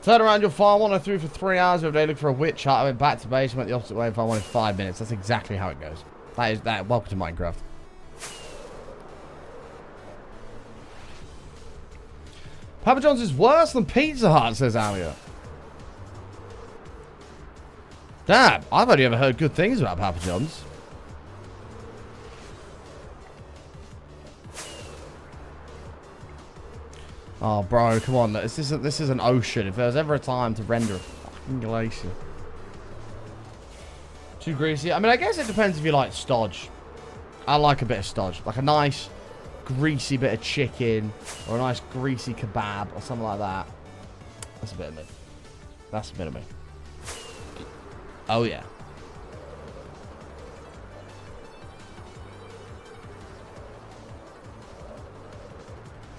Turn around your farm 103 for 3 hours every day, look for a witch hut. I went back to base and went the opposite way if I wanted 5 minutes. That's exactly how it goes. That is that. Welcome to Minecraft. Papa John's is worse than Pizza Hut, says Alia. Damn, I've only ever heard good things about Papa John's. Oh, bro, come on. This is an ocean. If there was ever a time to render a fucking glacier. Too greasy. I mean, I guess it depends if you like stodge. I like a bit of stodge. Like a nice, greasy bit of chicken. Or a nice, greasy kebab. Or something like that. That's a bit of me. That's a bit of me. Oh, yeah.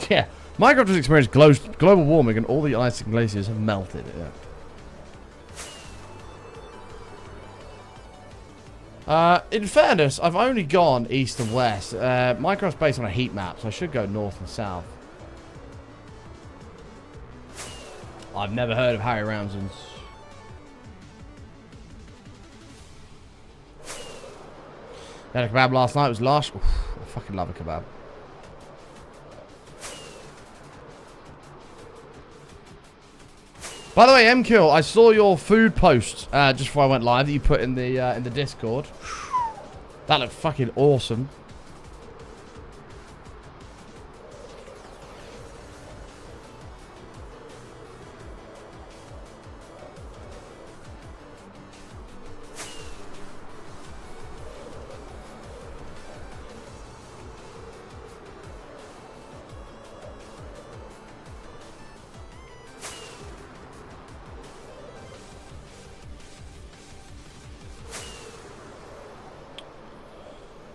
Yeah. Minecraft has experienced global warming and all the ice and glaciers have melted. Yeah. In fairness, I've only gone east and west. Minecraft's based on a heat map, so I should go north and south. I've never heard of Harry Ramsden's. Had a kebab last night. It was lush. Oof, I fucking love a kebab. By the way, MKill, I saw your food post just before I went live that you put in the Discord. That looked fucking awesome.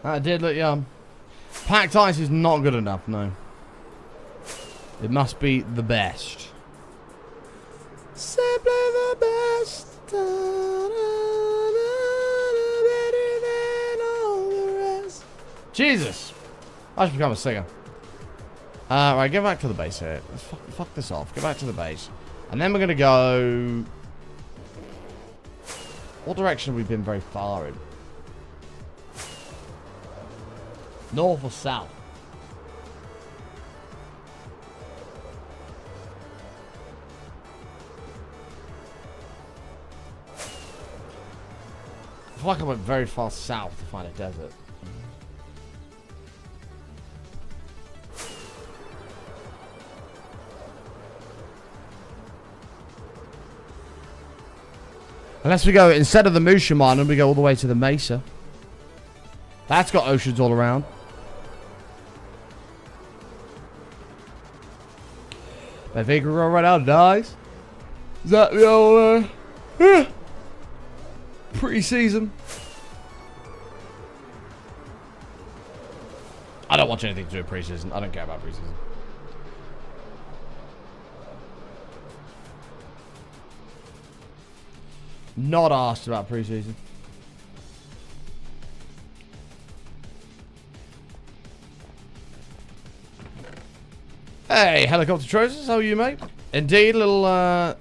That did look yum. Packed ice is not good enough, no. It must be the best. Simply the best. Better than all the rest. Jesus. I should become a singer. Right, get back to the base here. Let's fuck this off. Get back to the base. And then we're going to go... What direction have we been very far in? North or south? I feel like I went very far south to find a desert. Unless we go, instead of the Musha Mine, we go all the way to the Mesa. That's got oceans all around. My vehicle run right out, nice. Is that the old pre-season? I don't watch anything to do with pre-season. I don't care about pre-season. Not asked about pre-season. Hey, Helicopter Trosis, how are you, mate? Indeed, a little, well,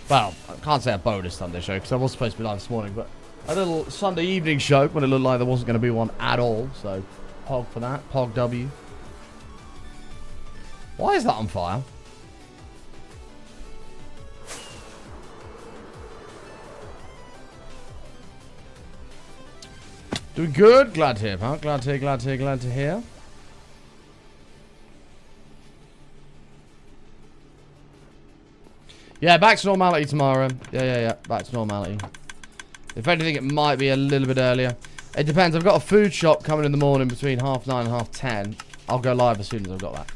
I can't say a bonus Sunday show, because I was supposed to be live this morning, but a little Sunday evening show when it looked like there wasn't going to be one at all, so Pog for that, Pog W. Why is that on fire? Doing good? Glad to hear, pal. Glad to hear, glad to hear, glad to hear. Yeah, back to normality tomorrow. Yeah. Back to normality. If anything, it might be a little bit earlier. It depends. I've got a food shop coming in the morning between 9:30 and 10:30. I'll go live as soon as I've got that.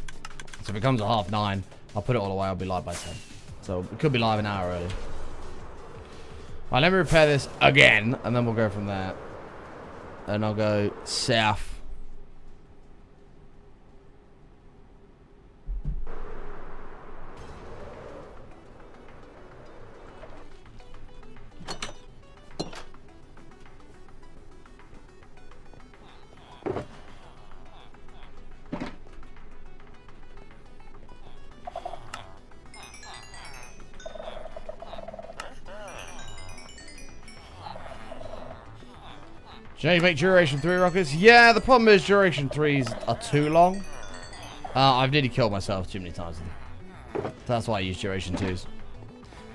So if it comes at 9:30, I'll put it all away. I'll be live by 10. So it could be live an hour early. Alright, let me repair this again, and then we'll go from there. And I'll go south. Should you make Duration 3 rockets? Yeah, the problem is Duration 3s are too long. I've nearly killed myself too many times. That's why I use Duration 2s.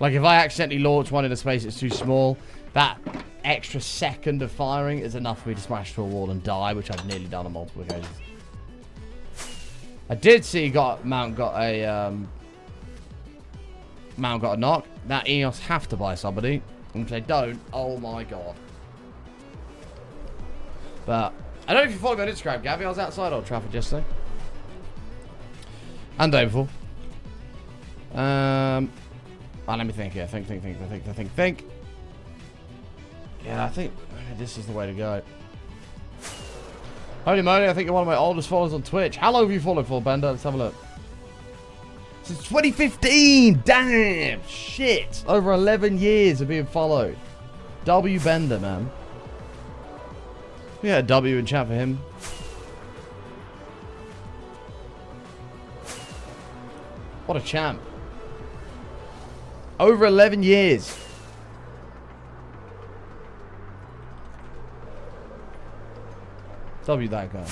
Like, if I accidentally launch one in a space that's too small, that extra second of firing is enough for me to smash through a wall and die, which I've nearly done on multiple occasions. I did see Mount got a knock. That EOS have to buy somebody. And if they don't, oh my god. But I don't know if you follow me on Instagram, Gabby. I was outside Old Trafford yesterday. And day before. Let me think here. Think. Yeah, I think this is the way to go. Holy moly, I think you're one of my oldest followers on Twitch. How long have you followed for, Bender? Let's have a look. Since 2015! Damn! Shit! Over 11 years of being followed. W Bender, man. Yeah, W in chat for him. What a champ. Over 11 years. W that guy.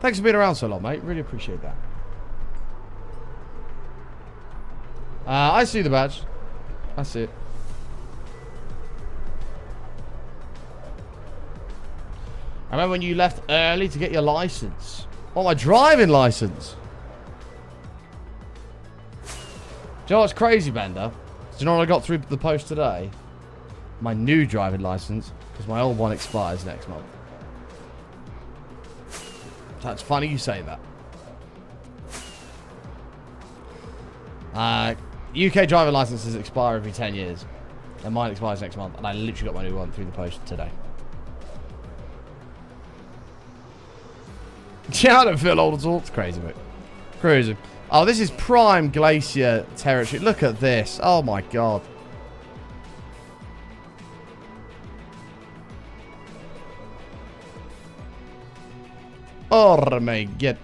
Thanks for being around so long, mate. Really appreciate that. I see the badge. I see it. I remember when you left early to get your license. Oh, my driving license. Do you know what's crazy, Bender? Do you know what I got through the post today? My new driving license, because my old one expires next month. That's funny you say that. UK driving licenses expire every 10 years. And mine expires next month. And I literally got my new one through the post today. Yeah, I don't feel old at all. It's crazy, mate. Crazy. Oh, this is prime glacier territory. Look at this. Oh, my God. Oh, my God.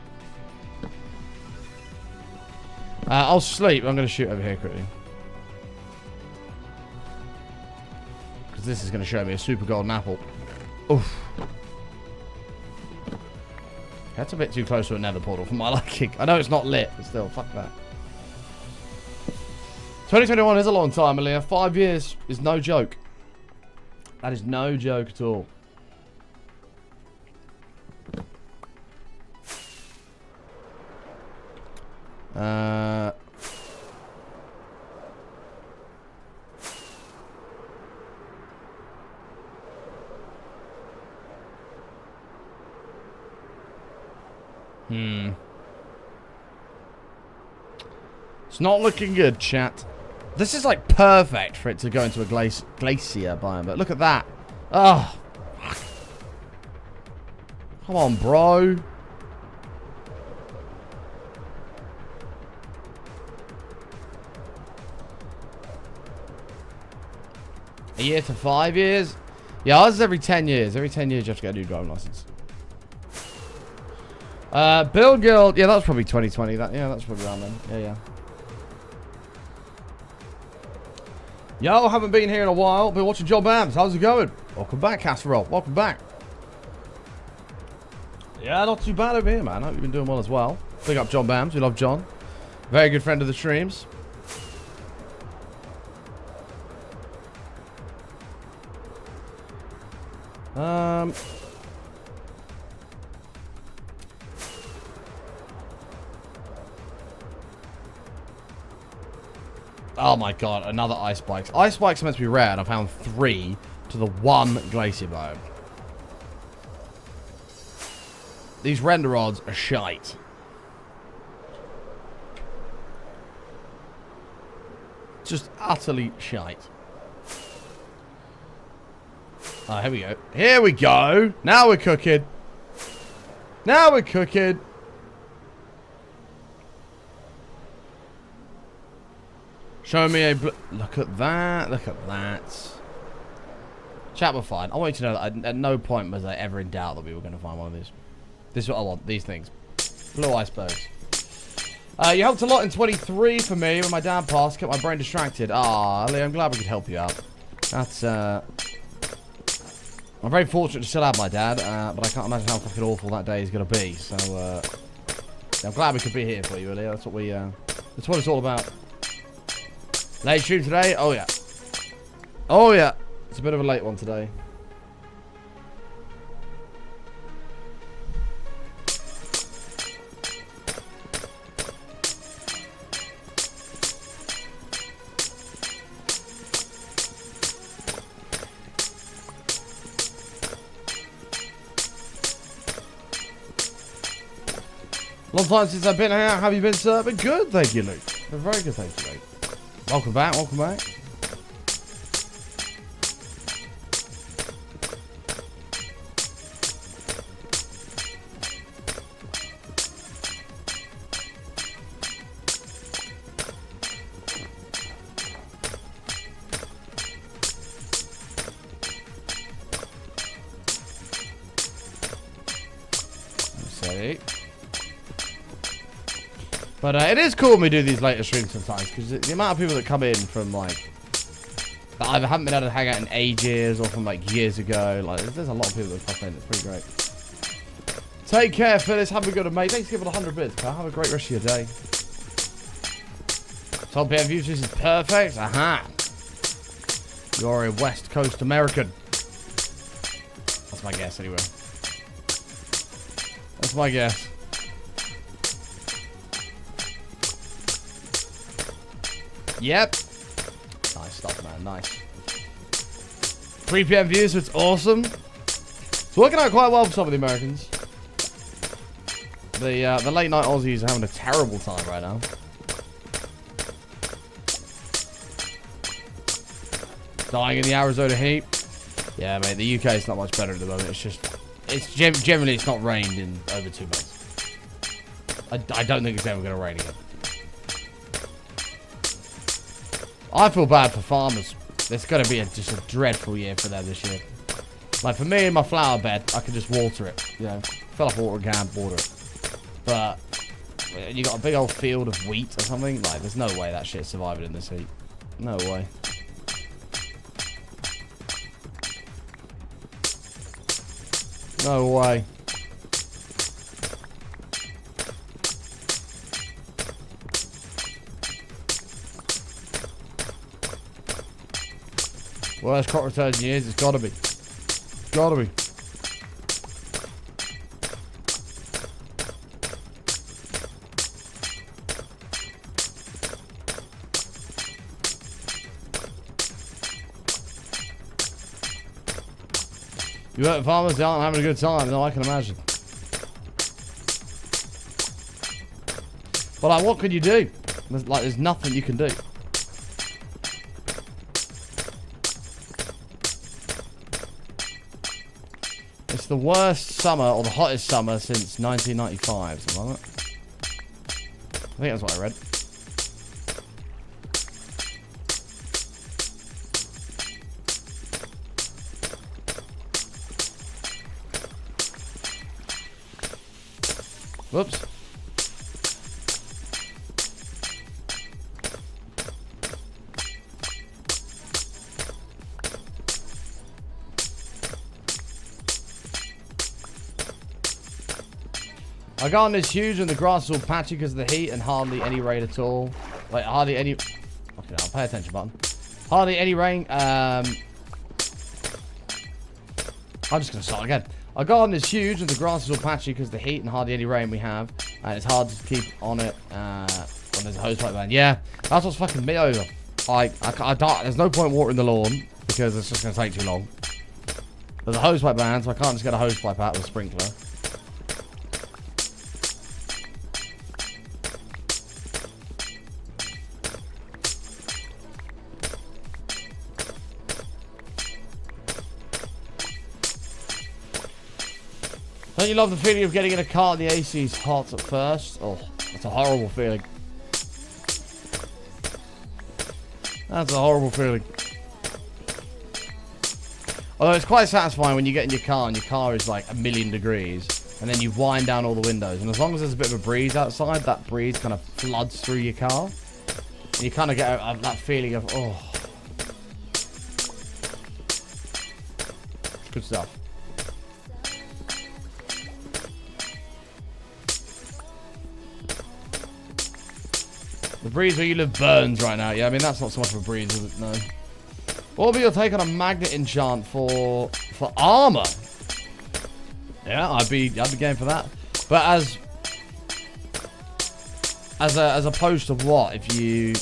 I'll sleep. I'm going to shoot over here quickly. Because this is going to show me a super golden apple. Oof. That's a bit too close to a nether portal for my liking. I know it's not lit, but still, fuck that. 2021 is a long time, Aaliyah. 5 years is no joke. That is no joke at all. It's not looking good, chat. This is like perfect for it to go into a glacier biome, but look at that. Oh. Come on, bro. A year to 5 years? Yeah, ours is every 10 years. Every 10 years you have to get a new driving license. Build Guild. Yeah, that was probably 2020. Yeah, that's probably around then. Yeah. Yo, haven't been here in a while. Been watching John Bams. How's it going? Welcome back, Casserole. Welcome back. Yeah, not too bad over here, man. Hope you've been doing well as well. Big up John Bams. We love John. Very good friend of the streams. Oh my god, another ice spikes. Ice spikes are meant to be rare, and I found 3 to the 1 glacier biome. These render rods are shite. Just utterly shite. Oh, here we go. Here we go. Now we're cooking. Now we're cooking. Show me a... Look at that. Look at that. Chat, we're fine. I want you to know that at no point was I ever in doubt that we were going to find one of these. This is what I want. These things. Blue icebergs. You helped a lot in 23 for me when my dad passed. Kept my brain distracted. Ah, Lee, I'm glad we could help you out. That's, I'm very fortunate to still have my dad, but I can't imagine how fucking awful that day is going to be. So, I'm glad we could be here for you, Ilya. That's what we, that's what it's all about. Late stream today? Oh, yeah. Oh, yeah. It's a bit of a late one today. Long time since I've been here. How have you been, sir? Been good, thank you, Luke. Been very good, thank you, Luke. Welcome back, welcome back. But it is cool when we do these later streams sometimes, because the amount of people that come in from, like, that either haven't been able to hang out in ages or from, like, years ago. Like, there's a lot of people that pop in. It's pretty great. Take care, Phyllis. Have a good one, mate. Thanks for giving 100 bits, pal. Have a great rest of your day. 12 PM views. This is perfect. Aha. You're a West Coast American. That's my guess, anyway. That's my guess. Yep. Nice stuff, man. Nice. 3 PM views, so it's awesome. It's working out quite well for some of the Americans. The late night Aussies are having a terrible time right now. Dying in the Arizona heat. Yeah, mate. The UK is not much better at the moment. It's generally it's not rained in over 2 months. I don't think it's ever going to rain again. I feel bad for farmers. It's going to be just a dreadful year for them this year. Like, for me and my flower bed, I can just water it. You know, fill up a water can, water it. But you got a big old field of wheat or something. Like, there's no way that shit's surviving in this heat. No way. No way. Worst crop return in years. It's gotta be. It's gotta be. You hurt farmers, they aren't having a good time. No, I can imagine. But like, what can you do? There's nothing you can do. It's the worst summer, or the hottest summer since 1995, something like that. I think that's what I read. Whoops. Our garden is huge and the grass is all patchy because of the heat and hardly any rain at all. Like, hardly any... Okay, I'll pay attention button. Hardly any rain. I'm just going to start again. Our garden is huge and the grass is all patchy because of the heat and hardly any rain we have. And it's hard to keep on it when there's a hosepipe ban. Yeah, that's what's fucking me over. I don't, there's no point watering the lawn because it's just going to take too long. There's a hosepipe ban, so I can't just get a hosepipe out with a sprinkler. Don't you love the feeling of getting in a car and the AC is hot at first? Oh, that's a horrible feeling. That's a horrible feeling. Although it's quite satisfying when you get in your car and your car is like 1,000,000 degrees. And then you wind down all the windows. And as long as there's a bit of a breeze outside, that breeze kind of floods through your car. And you kind of get that feeling of, oh. Good stuff. The breeze where you live burns right now. Yeah, I mean, that's not so much of a breeze, is it? No. What will be your take on a magnet enchant for armor? Yeah, I'd be game for that. But as opposed to what? If you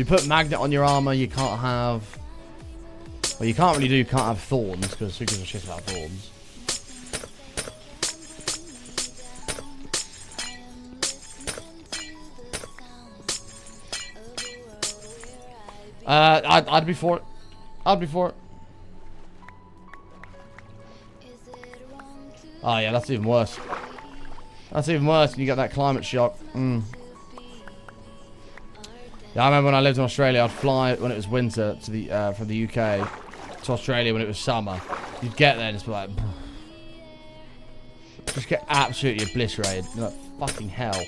put magnet on your armor, you can't have... Well, you can't have thorns, because who gives a shit about thorns? I'd be for it. I'd be for it. Oh yeah, that's even worse. That's even worse when you get that climate shock. Yeah, I remember when I lived in Australia, I'd fly when it was winter to the from the UK to Australia when it was summer. You'd get there and just be like, just get absolutely obliterated. You're like, fucking hell.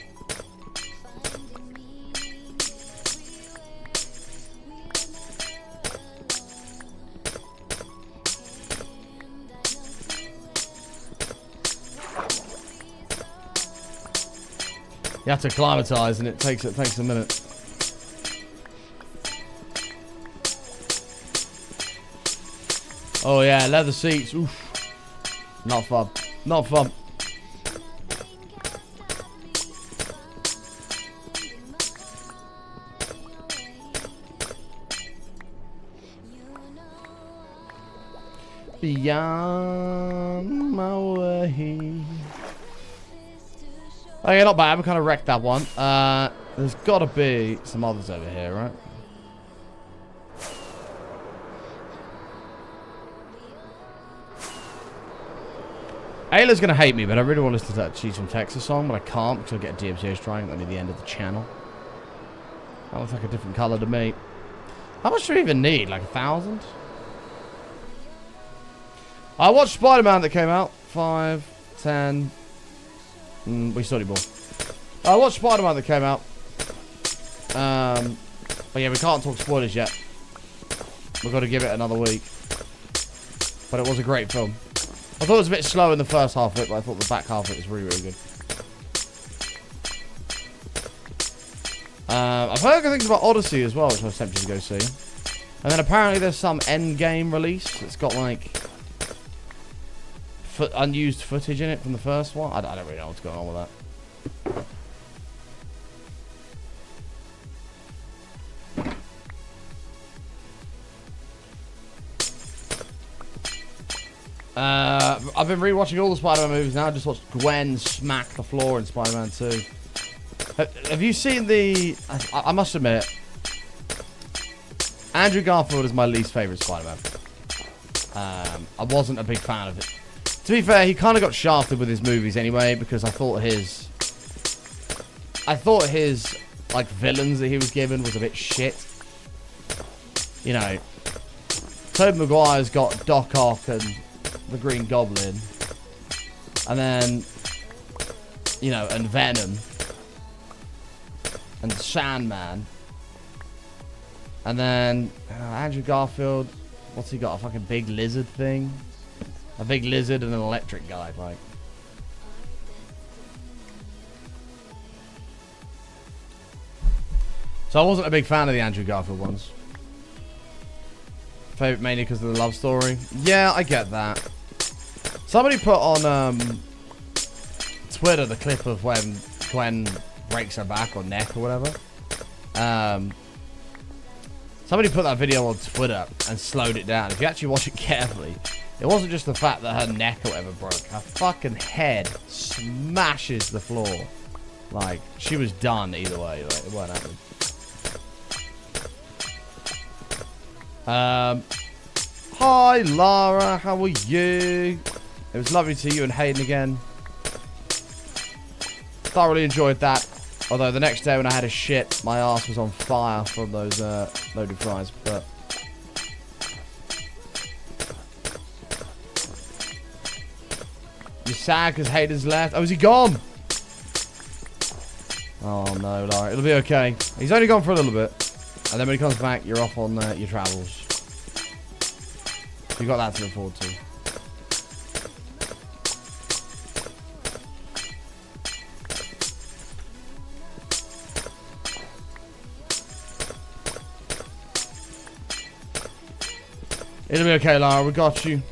You have to acclimatise, and it takes a minute. Oh yeah, leather seats. Oof. Not fun. Not fun. Beyond my way. Okay, not bad. We kind of wrecked that one. There's got to be some others over here, right? Ayla's going to hate me, but I really want to listen to that She's from Texas song, but I can't because I'll get a DMCA strike at the end of the channel. That looks like a different colour to me. How much do we even need? Like 1,000? I watched Spider-Man that came out. 5, 10... we still need more. I watched Spider-Man that came out. But yeah, we can't talk spoilers yet. We've got to give it another week. But it was a great film. I thought it was a bit slow in the first half of it, but I thought the back half of it was really, really good. I've heard good things about Odyssey as well, which I was tempted to go see. And then apparently there's some endgame release that's got like unused footage in it from the first one. I don't really know what's going on with that. I've been rewatching all the Spider-Man movies now. I just watched Gwen smack the floor in Spider-Man 2. Have you seen the... I must admit, Andrew Garfield is my least favourite Spider-Man. I wasn't a big fan of it. To be fair, he kind of got shafted with his movies anyway, because I thought his like villains that he was given was a bit shit. You know, Tobey Maguire's got Doc Ock and the Green Goblin, and then, you know, and Venom and Sandman, and then Andrew Garfield. What's he got? A fucking big lizard thing? A big lizard and an electric guy, like. So I wasn't a big fan of the Andrew Garfield ones. Favorite mainly because of the love story. Yeah, I get that. Somebody put on Twitter the clip of when Gwen breaks her back or neck or whatever. Somebody put that video on Twitter and slowed it down. If you actually watch it carefully, it wasn't just the fact that her neck or whatever broke. Her fucking head smashes the floor. Like, she was done either way. Like, it weren't happening. Hi, Lara. How are you? It was lovely to see you and Hayden again. Thoroughly enjoyed that. Although the next day when I had a shit, my ass was on fire from those loaded fries. But you're sad because Hayden's left. Oh, is he gone? Oh no, Lara. It'll be okay. He's only gone for a little bit. And then when he comes back, you're off on your travels. You've got that to look forward to. It'll be okay, Lara. We got you.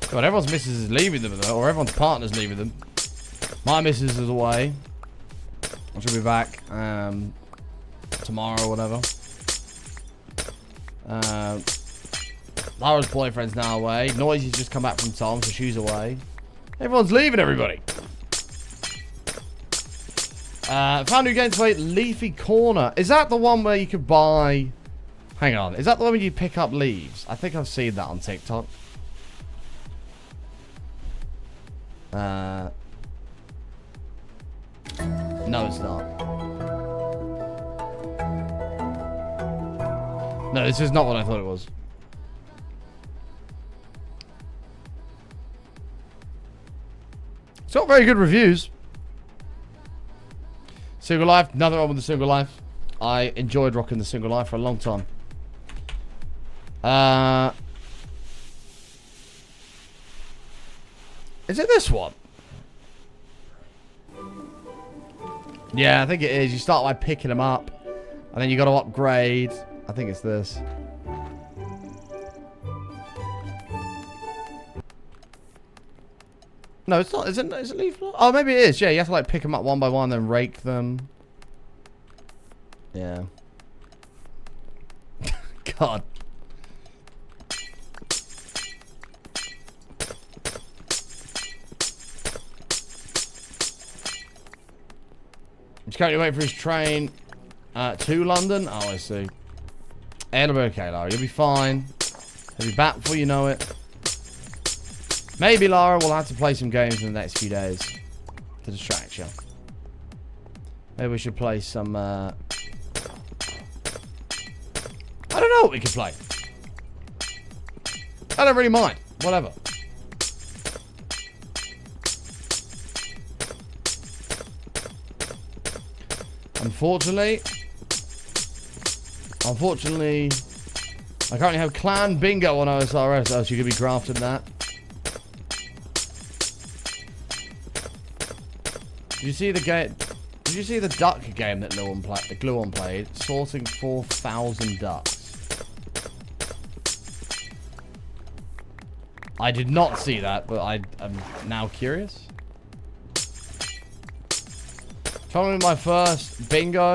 God, everyone's missus is leaving them, though, or everyone's partner's leaving them. My missus is away. She'll be back tomorrow or whatever. Lara's boyfriend's now away. Noisy's just come back from Tom, so she's away. Everyone's leaving, everybody. Found new game to play, Leafy Corner. Is that the one where you could buy... Hang on. Is that the one where you pick up leaves? I think I've seen that on TikTok. No, it's not. No, this is not what I thought it was. It's got very good reviews. Single Life, another one with the Single Life. I enjoyed rocking the Single Life for a long time. Is it this one? Yeah, I think it is. You start by picking them up, and then you got to upgrade. I think it's this. No, it's not. Is it leaf? Oh, maybe it is. Yeah, you have to like pick them up one by one, then rake them. Yeah. God. He's currently waiting for his train to London. Oh, I see. It'll be okay, Lara. You'll be fine. He'll be back before you know it. Maybe, Lara, we'll have to play some games in the next few days to distract you. Maybe we should play some... I don't know what we could play. I don't really mind. Whatever. Unfortunately, I currently have Clan Bingo on OSRS, so you could be grafting that. Did you see the game? Did you see the duck game that the Gluon played? Sorting 4,000 ducks. I did not see that, but I'm now curious. Following my first bingo,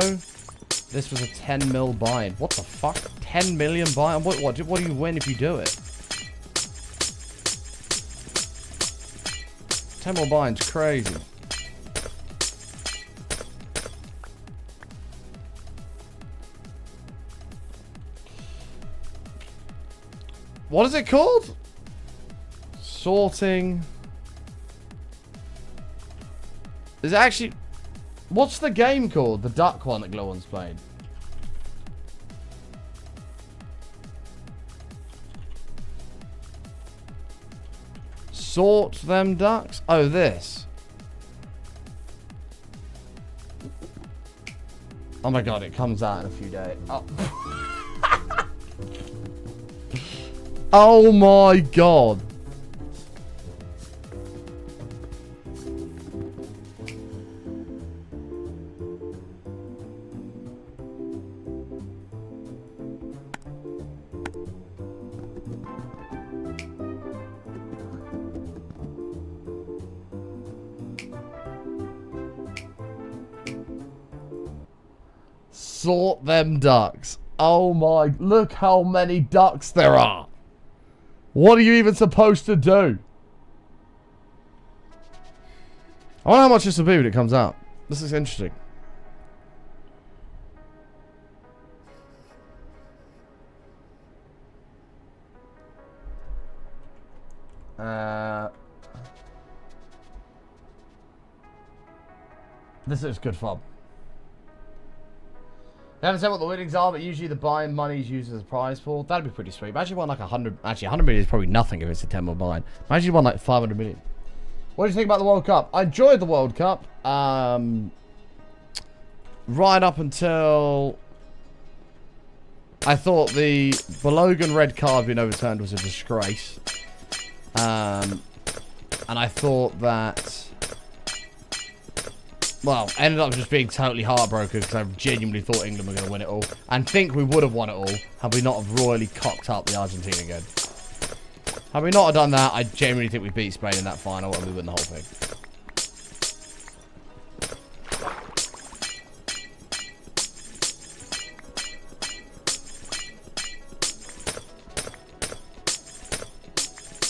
this was a 10 mil buy-in. What the fuck? 10 million buy-in? What do you win if you do it? 10 more binds, crazy. What is it called? Sorting. Is it actually... What's the game called? The duck one that Glowon's played. Sort them ducks? Oh, this. Oh my god, it comes out in a few days. Oh, oh my god. Sort them ducks. Oh my, look how many ducks there are. What are you even supposed to do? I wonder how much this will be when it comes out. This is interesting. This is good fun. They haven't said what the winnings are, but usually the buy-in money is used as a prize pool. That'd be pretty sweet. Imagine you won like 100... Actually, 100 million is probably nothing if it's a 10 more buy-in. Imagine you won like 500 million. What do you think about the World Cup? I enjoyed the World Cup. Right up until... I thought the Balogun red card being overturned was a disgrace. And I thought that... Well, ended up just being totally heartbroken because I genuinely thought England were going to win it all. And think we would have won it all had we not have royally cocked up the Argentina again. Had we not have done that, I genuinely think we beat Spain in that final and we win the whole thing.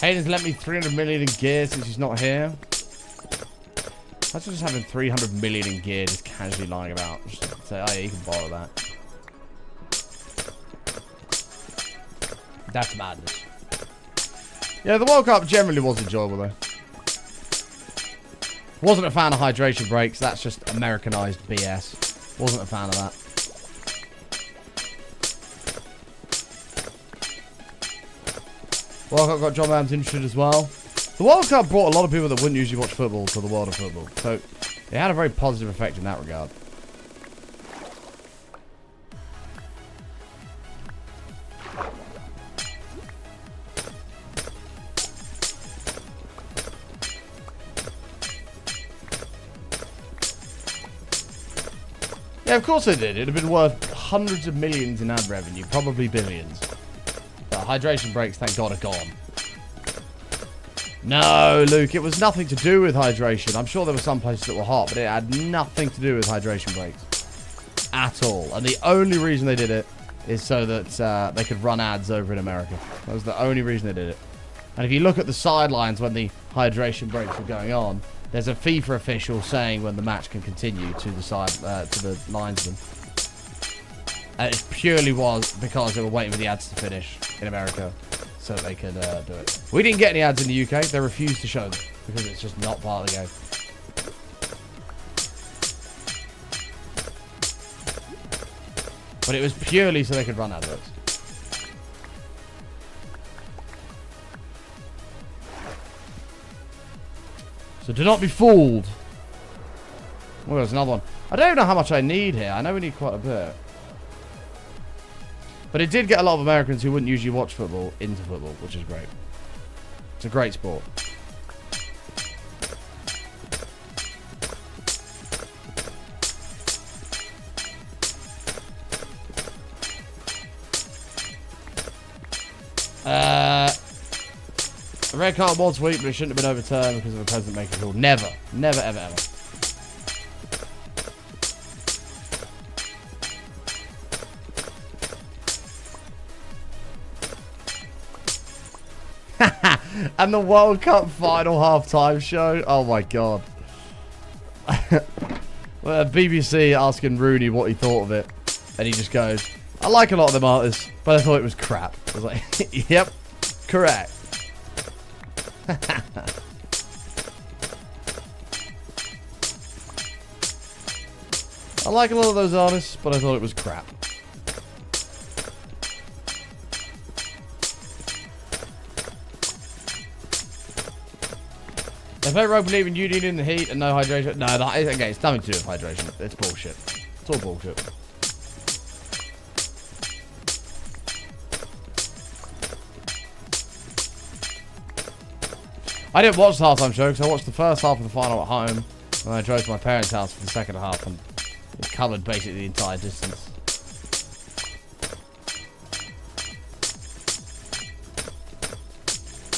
Hayden's lent me 300 million in gear since he's not here. Imagine just having 300 million in gear just casually lying about. Just say, oh yeah, you can borrow that. That's madness. Yeah, the World Cup generally was enjoyable though. Wasn't a fan of hydration breaks. That's just Americanized BS. Wasn't a fan of that. World Cup got John Mams interested as well. The World Cup brought a lot of people that wouldn't usually watch football to the world of football. So, it had a very positive effect in that regard. Yeah, of course they did. It'd have been worth hundreds of millions in ad revenue. Probably billions. But hydration breaks, thank God, are gone. No, Luke, it was nothing to do with hydration. I'm sure there were some places that were hot, but it had nothing to do with hydration breaks. At all. And the only reason they did it is so that they could run ads over in America. That was the only reason they did it. And if you look at the sidelines when the hydration breaks were going on, there's a FIFA official saying when the match can continue to the side, to the linesman. And it purely was because they were waiting for the ads to finish in America. So that they could do it. We didn't get any ads in the UK. They refused to show them because it's just not part of the game. But it was purely so they could run adverts. So do not be fooled. Oh, there's another one. I don't even know how much I need here. I know we need quite a bit. But it did get a lot of Americans who wouldn't usually watch football into football, which is great. It's a great sport. The red card was weak, but it shouldn't have been overturned because of a president making a call. Never. Never, ever, ever. And the World Cup final half-time show. Oh my god. Well, BBC asking Rooney what he thought of it. And he just goes, I like a lot of them artists, but I thought it was crap. I was like, yep, correct. I like a lot of those artists, but I thought it was crap. They play rugby league in union in the heat and no hydration. No, that is, okay, it's nothing to do with hydration. It's bullshit. It's all bullshit. I didn't watch the halftime show because I watched the first half of the final at home, and I drove to my parents' house for the second half, and it covered basically the entire distance.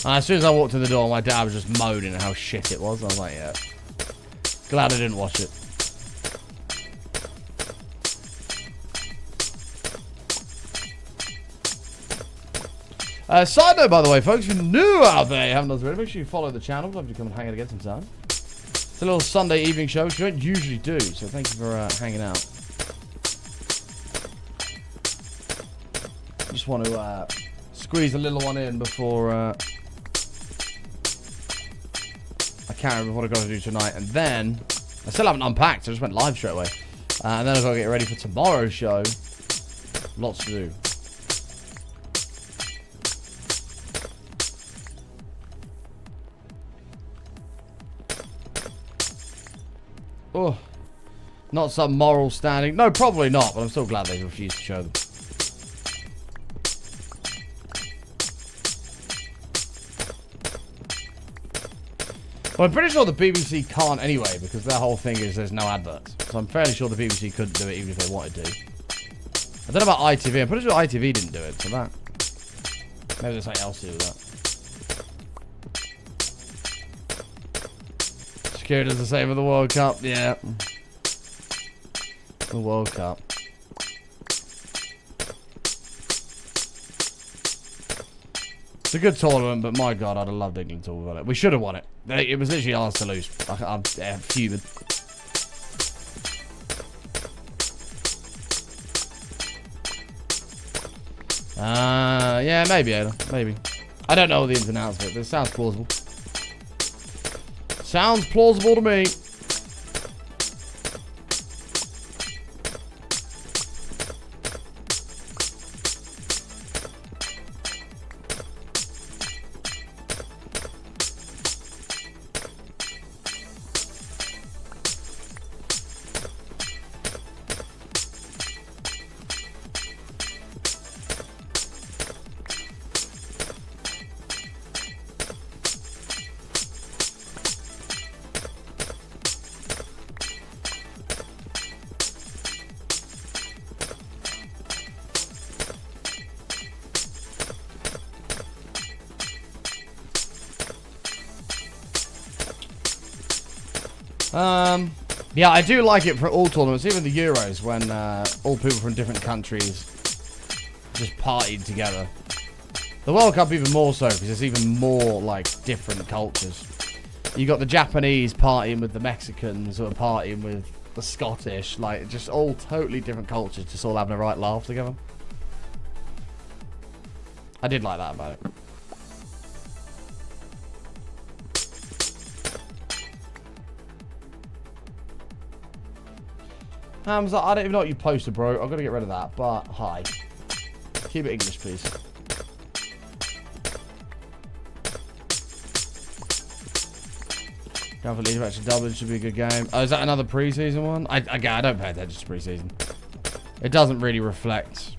And as soon as I walked in the door, my dad was just moaning at how shit it was. I was like, yeah, glad I didn't watch it. Side note, by the way, folks, if you're new out there, you haven't done already, make sure you follow the channel. I'd love you to come and hang out again sometime. It's a little Sunday evening show, which you don't usually do, so thank you for hanging out. Just want to squeeze a little one in before I can't remember what I've got to do tonight. And then, I still haven't unpacked, so I just went live straight away. And then I've got to get ready for tomorrow's show. Lots to do. Oh, not some moral standing. No, probably not, but I'm still glad they refused to show them. Well, I'm pretty sure the BBC can't anyway, because their whole thing is there's no adverts. So I'm fairly sure the BBC couldn't do it even if they wanted to. I don't know about ITV. I'm pretty sure ITV didn't do it, so that... maybe there's something else to do with that. Security does the same with the World Cup. Yeah. The World Cup. It's a good tournament, but my god, I'd have loved England to win it. We should have won it. It was literally ours to lose. I'm fuming. Yeah, maybe, Ada. Maybe. I don't know the ins and outs of it, but it sounds plausible. Sounds plausible to me. Yeah, I do like it for all tournaments, even the Euros, when all people from different countries just partied together. The World Cup even more so, because it's even more, like, different cultures. You got the Japanese partying with the Mexicans, who are partying with the Scottish, like, just all totally different cultures, just all having a right laugh together. I did like that about it. Hamza, I don't even know what you posted, bro. I'm gonna get rid of that, but hi. Keep it English, please. Going for League of Action Dublin should be a good game. Oh, is that another pre-season one? I don't pay attention to pre-season. It doesn't really reflect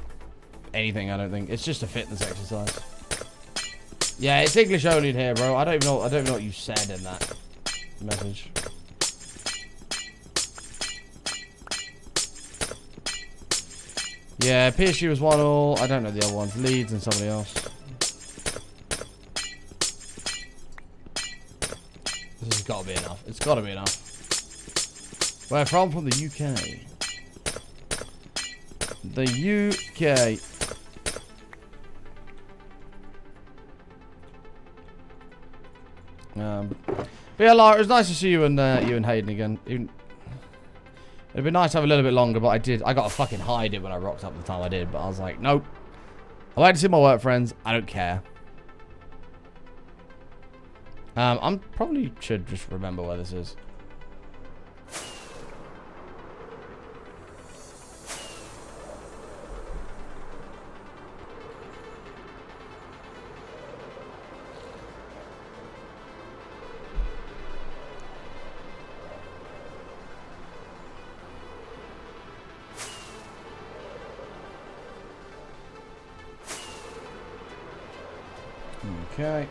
anything, I don't think. It's just a fitness exercise. Yeah, it's English only in here, bro. I don't even know what you said in that message. Yeah, PSG was 1-1. I don't know the other ones. Leeds and somebody else. This has got to be enough. It's got to be enough. Where from? From the UK. The UK. But yeah, Lara, it was nice to see you and Hayden again. It'd be nice to have a little bit longer, but I got to fucking hide it when I rocked up the time I did. But I was like, nope. I like to see my work friends. I don't care. I'm probably should just remember where this is. Okay.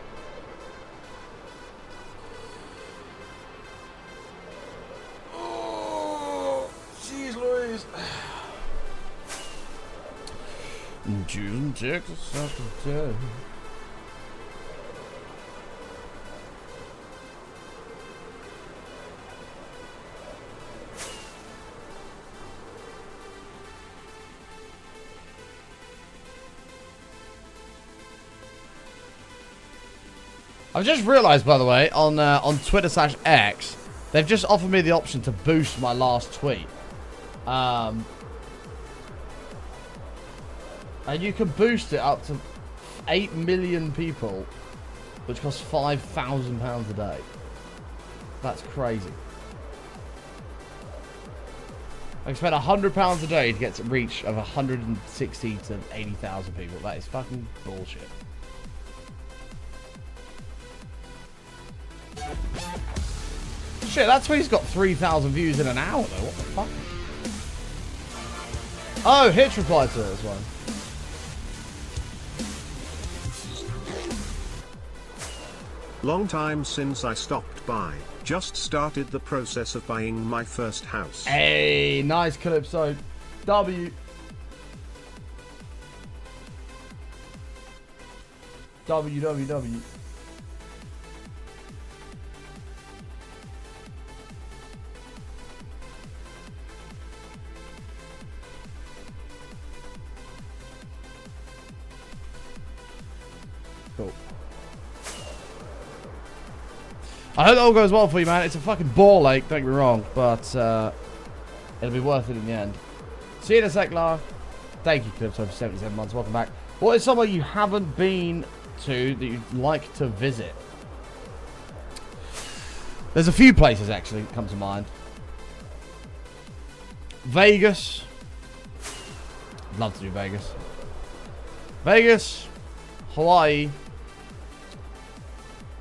Oh, jeez Louise. Choosing Texas after day. I've just realised, by the way, on Twitter/X, they've just offered me the option to boost my last tweet. And you can boost it up to 8 million people, which costs £5,000 a day. That's crazy. I spend £100 a day to get to reach of 160 to 80,000 people. That is fucking bullshit. Shit, that tweet's got 3,000 views in an hour though. What the fuck? Oh, Hitch replied to it as well. Long time since I stopped by. Just started the process of buying my first house. Hey, nice Calypso. W. WWW. Cool. I hope that all goes well for you, man. It's a fucking ball ache, don't get me wrong, but it'll be worth it in the end. See you in a sec, Lara. Thank you, Calypso, for 77 months. Welcome back. What is somewhere you haven't been to that you'd like to visit? There's a few places, actually, that come to mind. Vegas. I'd love to do Vegas. Vegas. Hawaii.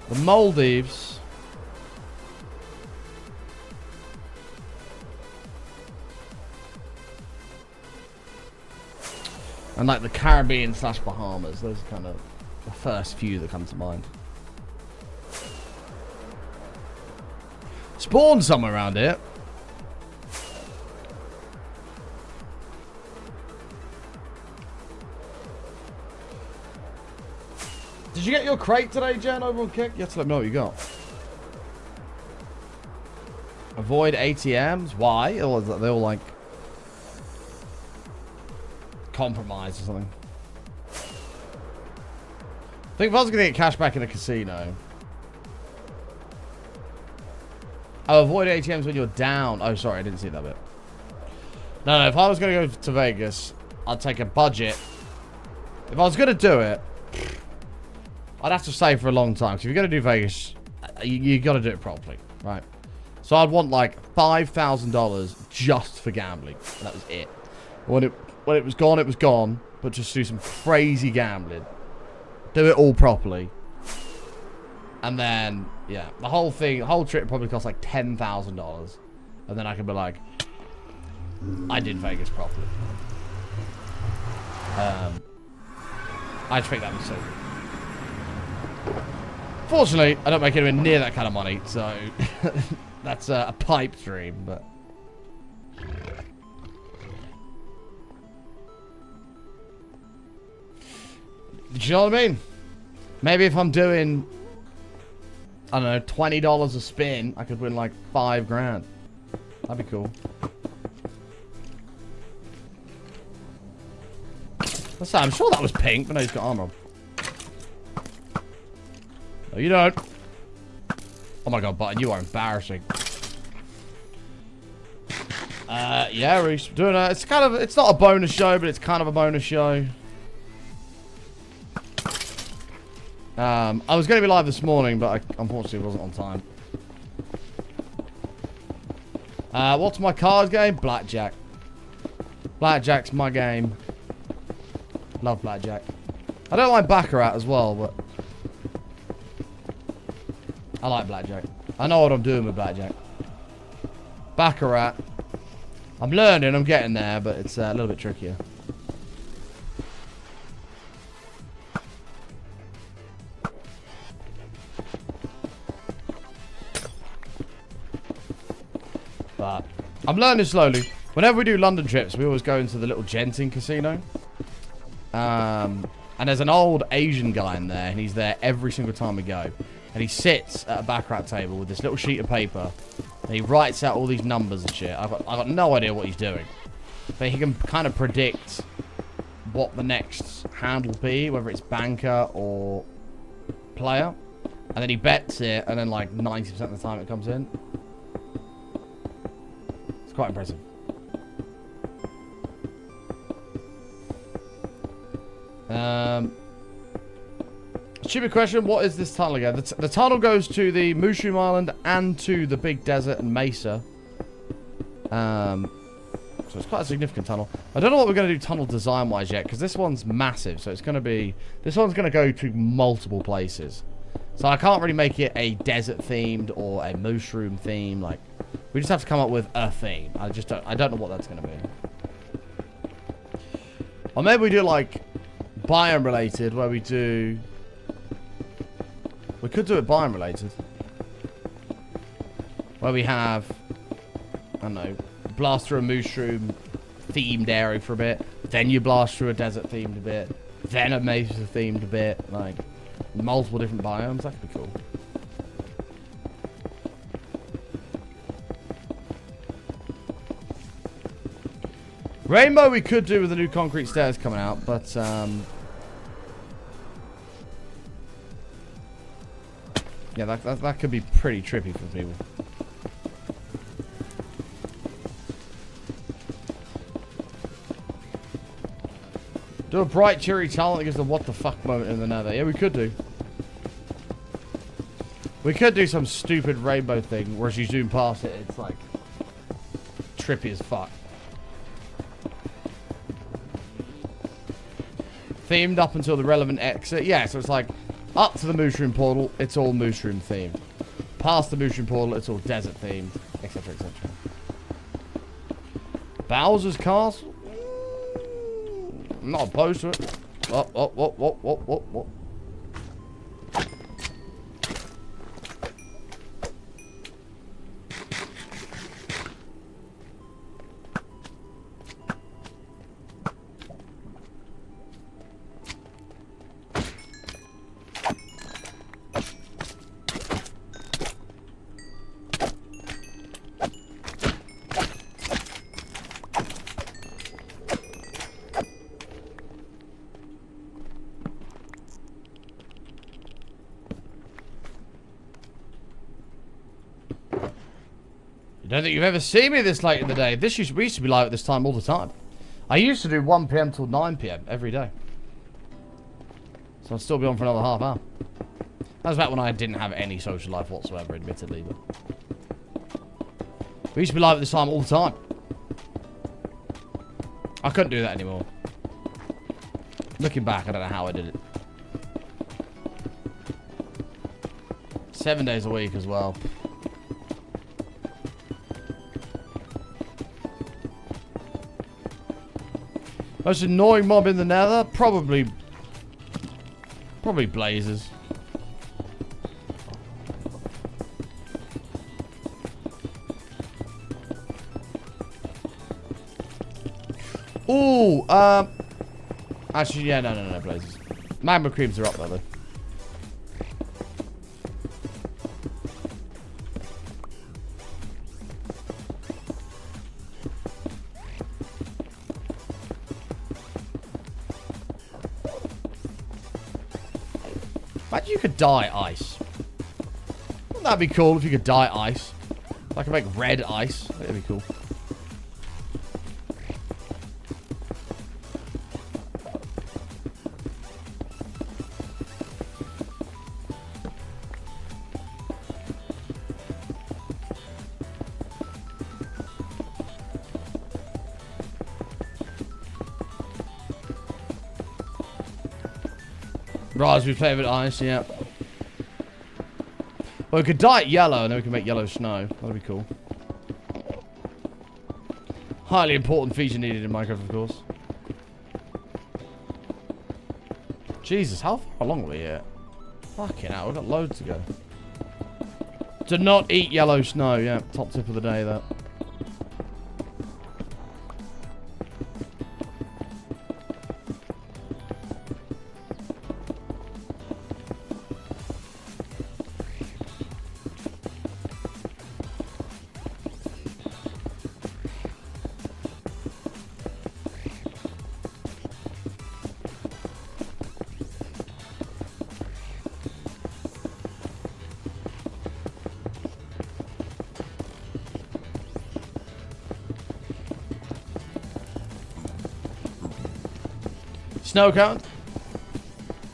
The Maldives. And like the Caribbean / Bahamas. Those are kind of the first few that come to mind. Spawn somewhere around here. Did you get your crate today, Jen, over on Kick? You have to let me know what you got. Avoid ATMs? Why? Or is that they all like compromised or something? I think if I was going to get cash back in a casino. Oh, avoid ATMs when you're down. Oh, sorry, I didn't see that bit. No, if I was going to go to Vegas, I'd take a budget. If I was going to do it, I'd have to save for a long time. So if you're going to do Vegas, you got to do it properly, right? So I'd want like $5,000 just for gambling. And that was it. When it was gone, it was gone. But just do some crazy gambling. Do it all properly. And then, yeah, the whole trip probably cost like $10,000. And then I could be like, I did Vegas properly. I just think that'd be so good. Fortunately, I don't make anywhere near that kind of money, so that's a pipe dream, but... Do you know what I mean? Maybe if I'm doing, I don't know, $20 a spin, I could win like $5 grand. That'd be cool. I'm sure that was pink, but no, he's got armor on. No, you don't. Oh my god, Button, you are embarrassing. Yeah, Reese, doing it's kind of, it's not a bonus show, but it's kind of a bonus show. I was going to be live this morning, but I unfortunately wasn't on time. What's my card game? Blackjack. Blackjack's my game. Love blackjack. I don't like baccarat as well, but I like blackjack. I know what I'm doing with blackjack. Baccarat. I'm learning, I'm getting there, but it's a little bit trickier. But I'm learning slowly. Whenever we do London trips, we always go into the little Genting casino. And there's an old Asian guy in there, and he's there every single time we go. And he sits at a baccarat table with this little sheet of paper, and he writes out all these numbers and shit. I got no idea what he's doing. But he can kind of predict what the next hand will be, whether it's banker or player. And then he bets it, and then like 90% of the time it comes in. It's quite impressive. Stupid question, what is this tunnel again? The tunnel goes to the Mushroom Island and to the big desert and mesa. So it's quite a significant tunnel. I don't know what we're going to do tunnel design-wise yet, because this one's massive, so it's going to be... This one's going to go to multiple places. So I can't really make it a desert-themed or a mushroom theme. Like, we just have to come up with a theme. I don't know what that's going to be. Or maybe we do, like, biome-related, where we do... We could do it biome-related. Where we have... I don't know... Blast through a mushroom themed area for a bit, then you blast through a desert themed bit, then a mesa themed bit, like multiple different biomes. That could be cool. Rainbow we could do with the new concrete stairs coming out, but yeah, that could be pretty trippy for people. Do a bright, cheery talent that gives the what the fuck moment in the nether. Yeah, we could do. We could do some stupid rainbow thing where as you zoom past it, it's like trippy as fuck. Themed up until the relevant exit. Yeah, so it's like up to the mushroom portal, it's all mushroom themed. Past the mushroom portal, it's all desert themed, etc., etc. Bowser's Castle? I'm not opposed to it. Oh. I don't think you've ever seen me this late in the day. We used to be live at this time all the time. I used to do 1 PM till 9 PM every day. So I'll still be on for another half hour. That was back when I didn't have any social life whatsoever, admittedly. But we used to be live at this time all the time. I couldn't do that anymore. Looking back, I don't know how I did it. 7 days a week as well. Most annoying mob in the nether? Probably blazes. Ooh, actually, yeah, no, blazes. Magma creams are up there, though. Imagine you could die ice. Wouldn't that be cool if you could dye ice? I could make red ice. That'd be cool. Raspberry flavored ice, yeah. Well, we could dye it yellow and then we can make yellow snow. That'd be cool. Highly important feature needed in Minecraft, of course. Jesus, how far along are we here? Fucking hell, we've got loads to go. Do not eat yellow snow, yeah. Top tip of the day, that. Snow cone.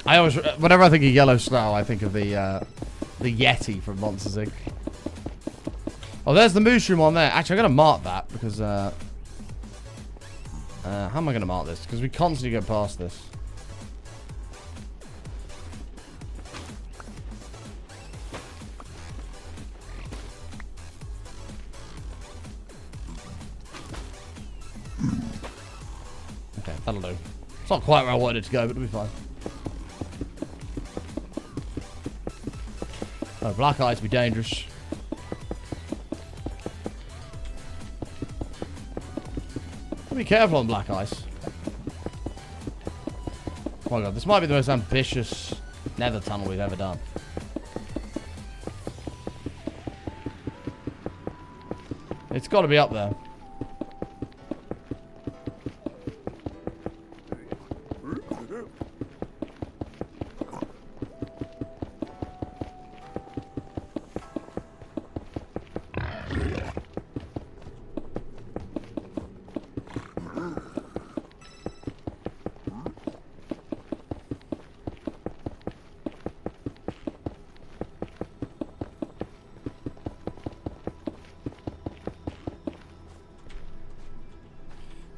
I always, whenever I think of yellow snow, I think of the Yeti from Monsters Inc. Oh, there's the mushroom on there. Actually, I'm gonna mark that because how am I gonna mark this? Because we constantly go past this. Okay, that'll do. It's not quite where I wanted it to go, but it'll be fine. Oh, black ice be dangerous. Be careful on black ice. Oh my god, this might be the most ambitious nether tunnel we've ever done. It's got to be up there.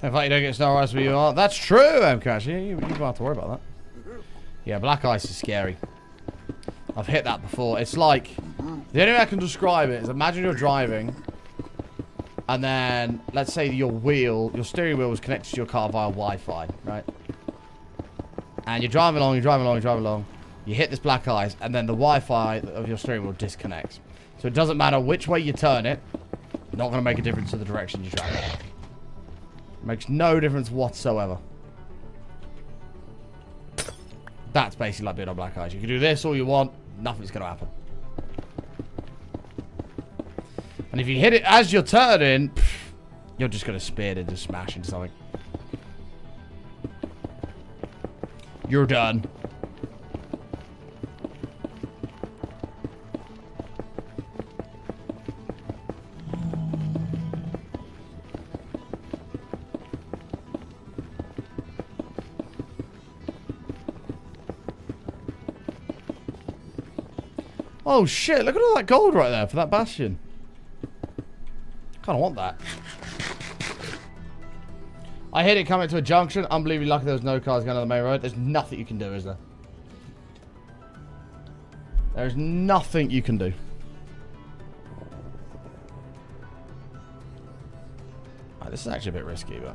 In fact, you don't get snow ice where you are. That's true, MCash. You don't have to worry about that. Yeah, black ice is scary. I've hit that before. It's like... The only way I can describe it is imagine you're driving and then, let's say your steering wheel was connected to your car via Wi-Fi, right? And you're driving along, you hit this black ice and then the Wi-Fi of your steering wheel disconnects. So it doesn't matter which way you turn it, not going to make a difference to the direction you're driving. Makes no difference whatsoever. That's basically like being on black ice. You can do this all you want, nothing's going to happen. And if you hit it as you're turning, you're just going to spin and just smash into something. You're done. Oh shit, look at all that gold right there for that bastion. Kinda want that. I hit it coming to a junction. Unbelievably lucky there was no cars going on the main road. There's nothing you can do, is there? There's nothing you can do. Right, this is actually a bit risky, but...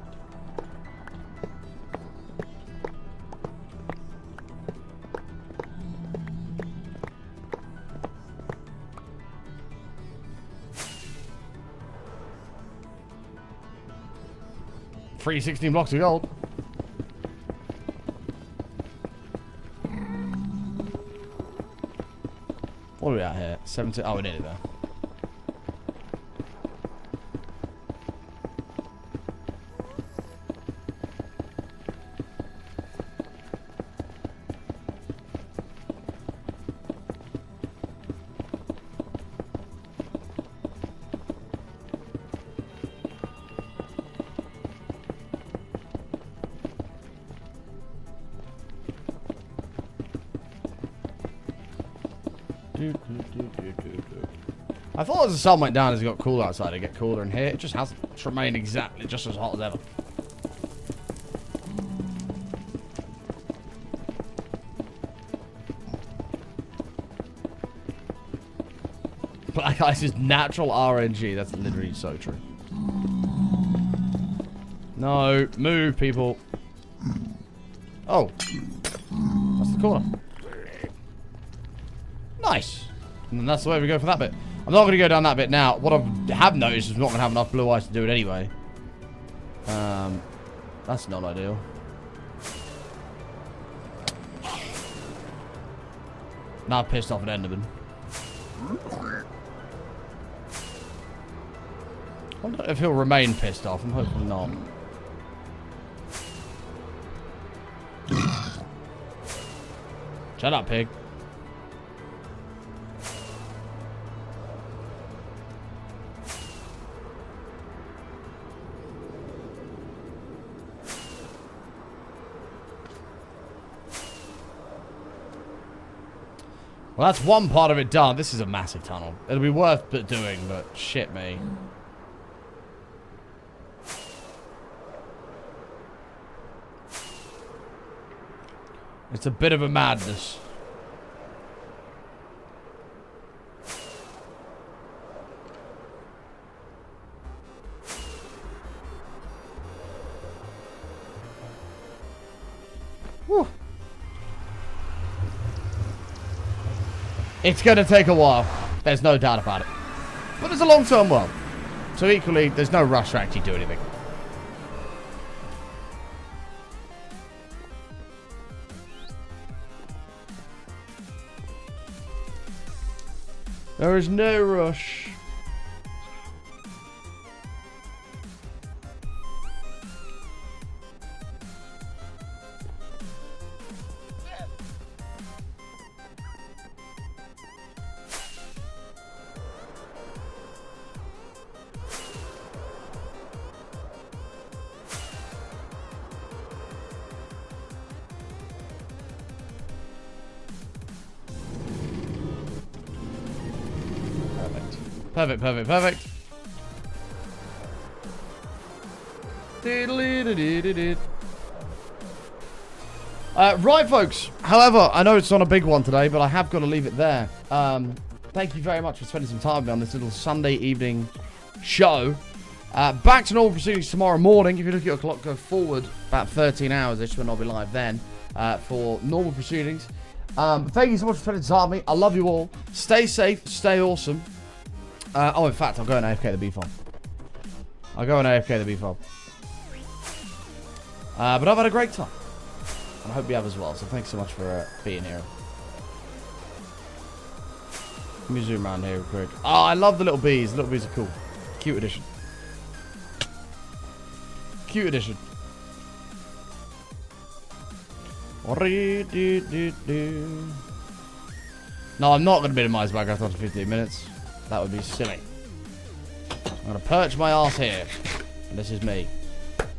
Free 16 blocks of gold. What are we at here? 17. Oh, we're nearly there. I thought as the sun went down as it got cooler outside, it'd get cooler in here. It just hasn't. It's remained exactly just as hot as ever. Black ice is natural RNG. That's literally so true. No, move, people. Oh. That's the corner. Nice. And that's the way we go for that bit. I'm not going to go down that bit now. What I have noticed is I'm not going to have enough blue ice to do it anyway. That's not ideal. Now I've pissed off an Enderman. I wonder if he'll remain pissed off. I'm hoping not. Shut up, pig. Well, that's one part of it done. This is a massive tunnel. It'll be worth doing, but shit me. It's a bit of a madness. Whew. It's going to take a while. There's no doubt about it. But it's a long-term world. So equally, there's no rush to actually do anything. There is no rush. Perfect, perfect, perfect. Right, folks. However, I know it's not a big one today, but I have got to leave it there. Thank you very much for spending some time with me on this little Sunday evening show. Back to normal proceedings tomorrow morning. If you look at your clock, go forward about 13 hours-ish when I'll be live then for normal proceedings. Thank you so much for spending time with me. I love you all. Stay safe. Stay awesome. Oh, in fact, I'll go and AFK the B-Fob. I'll go and AFK the B-Fob. But I've had a great time. And I hope you have as well. So thanks so much for being here. Let me zoom around here real quick. Oh, I love the little bees. The little bees are cool. Cute addition. Cute addition. No, I'm not going to minimize Minecraft after 15 minutes. That would be silly. I'm going to perch my ass here. And this is me.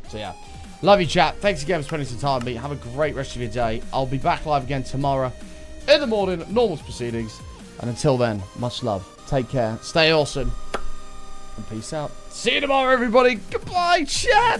So, yeah. Love you, chat. Thanks again for spending some time with me. Have a great rest of your day. I'll be back live again tomorrow in the morning. Normal proceedings. And until then, much love. Take care. Stay awesome. And peace out. See you tomorrow, everybody. Goodbye, chat.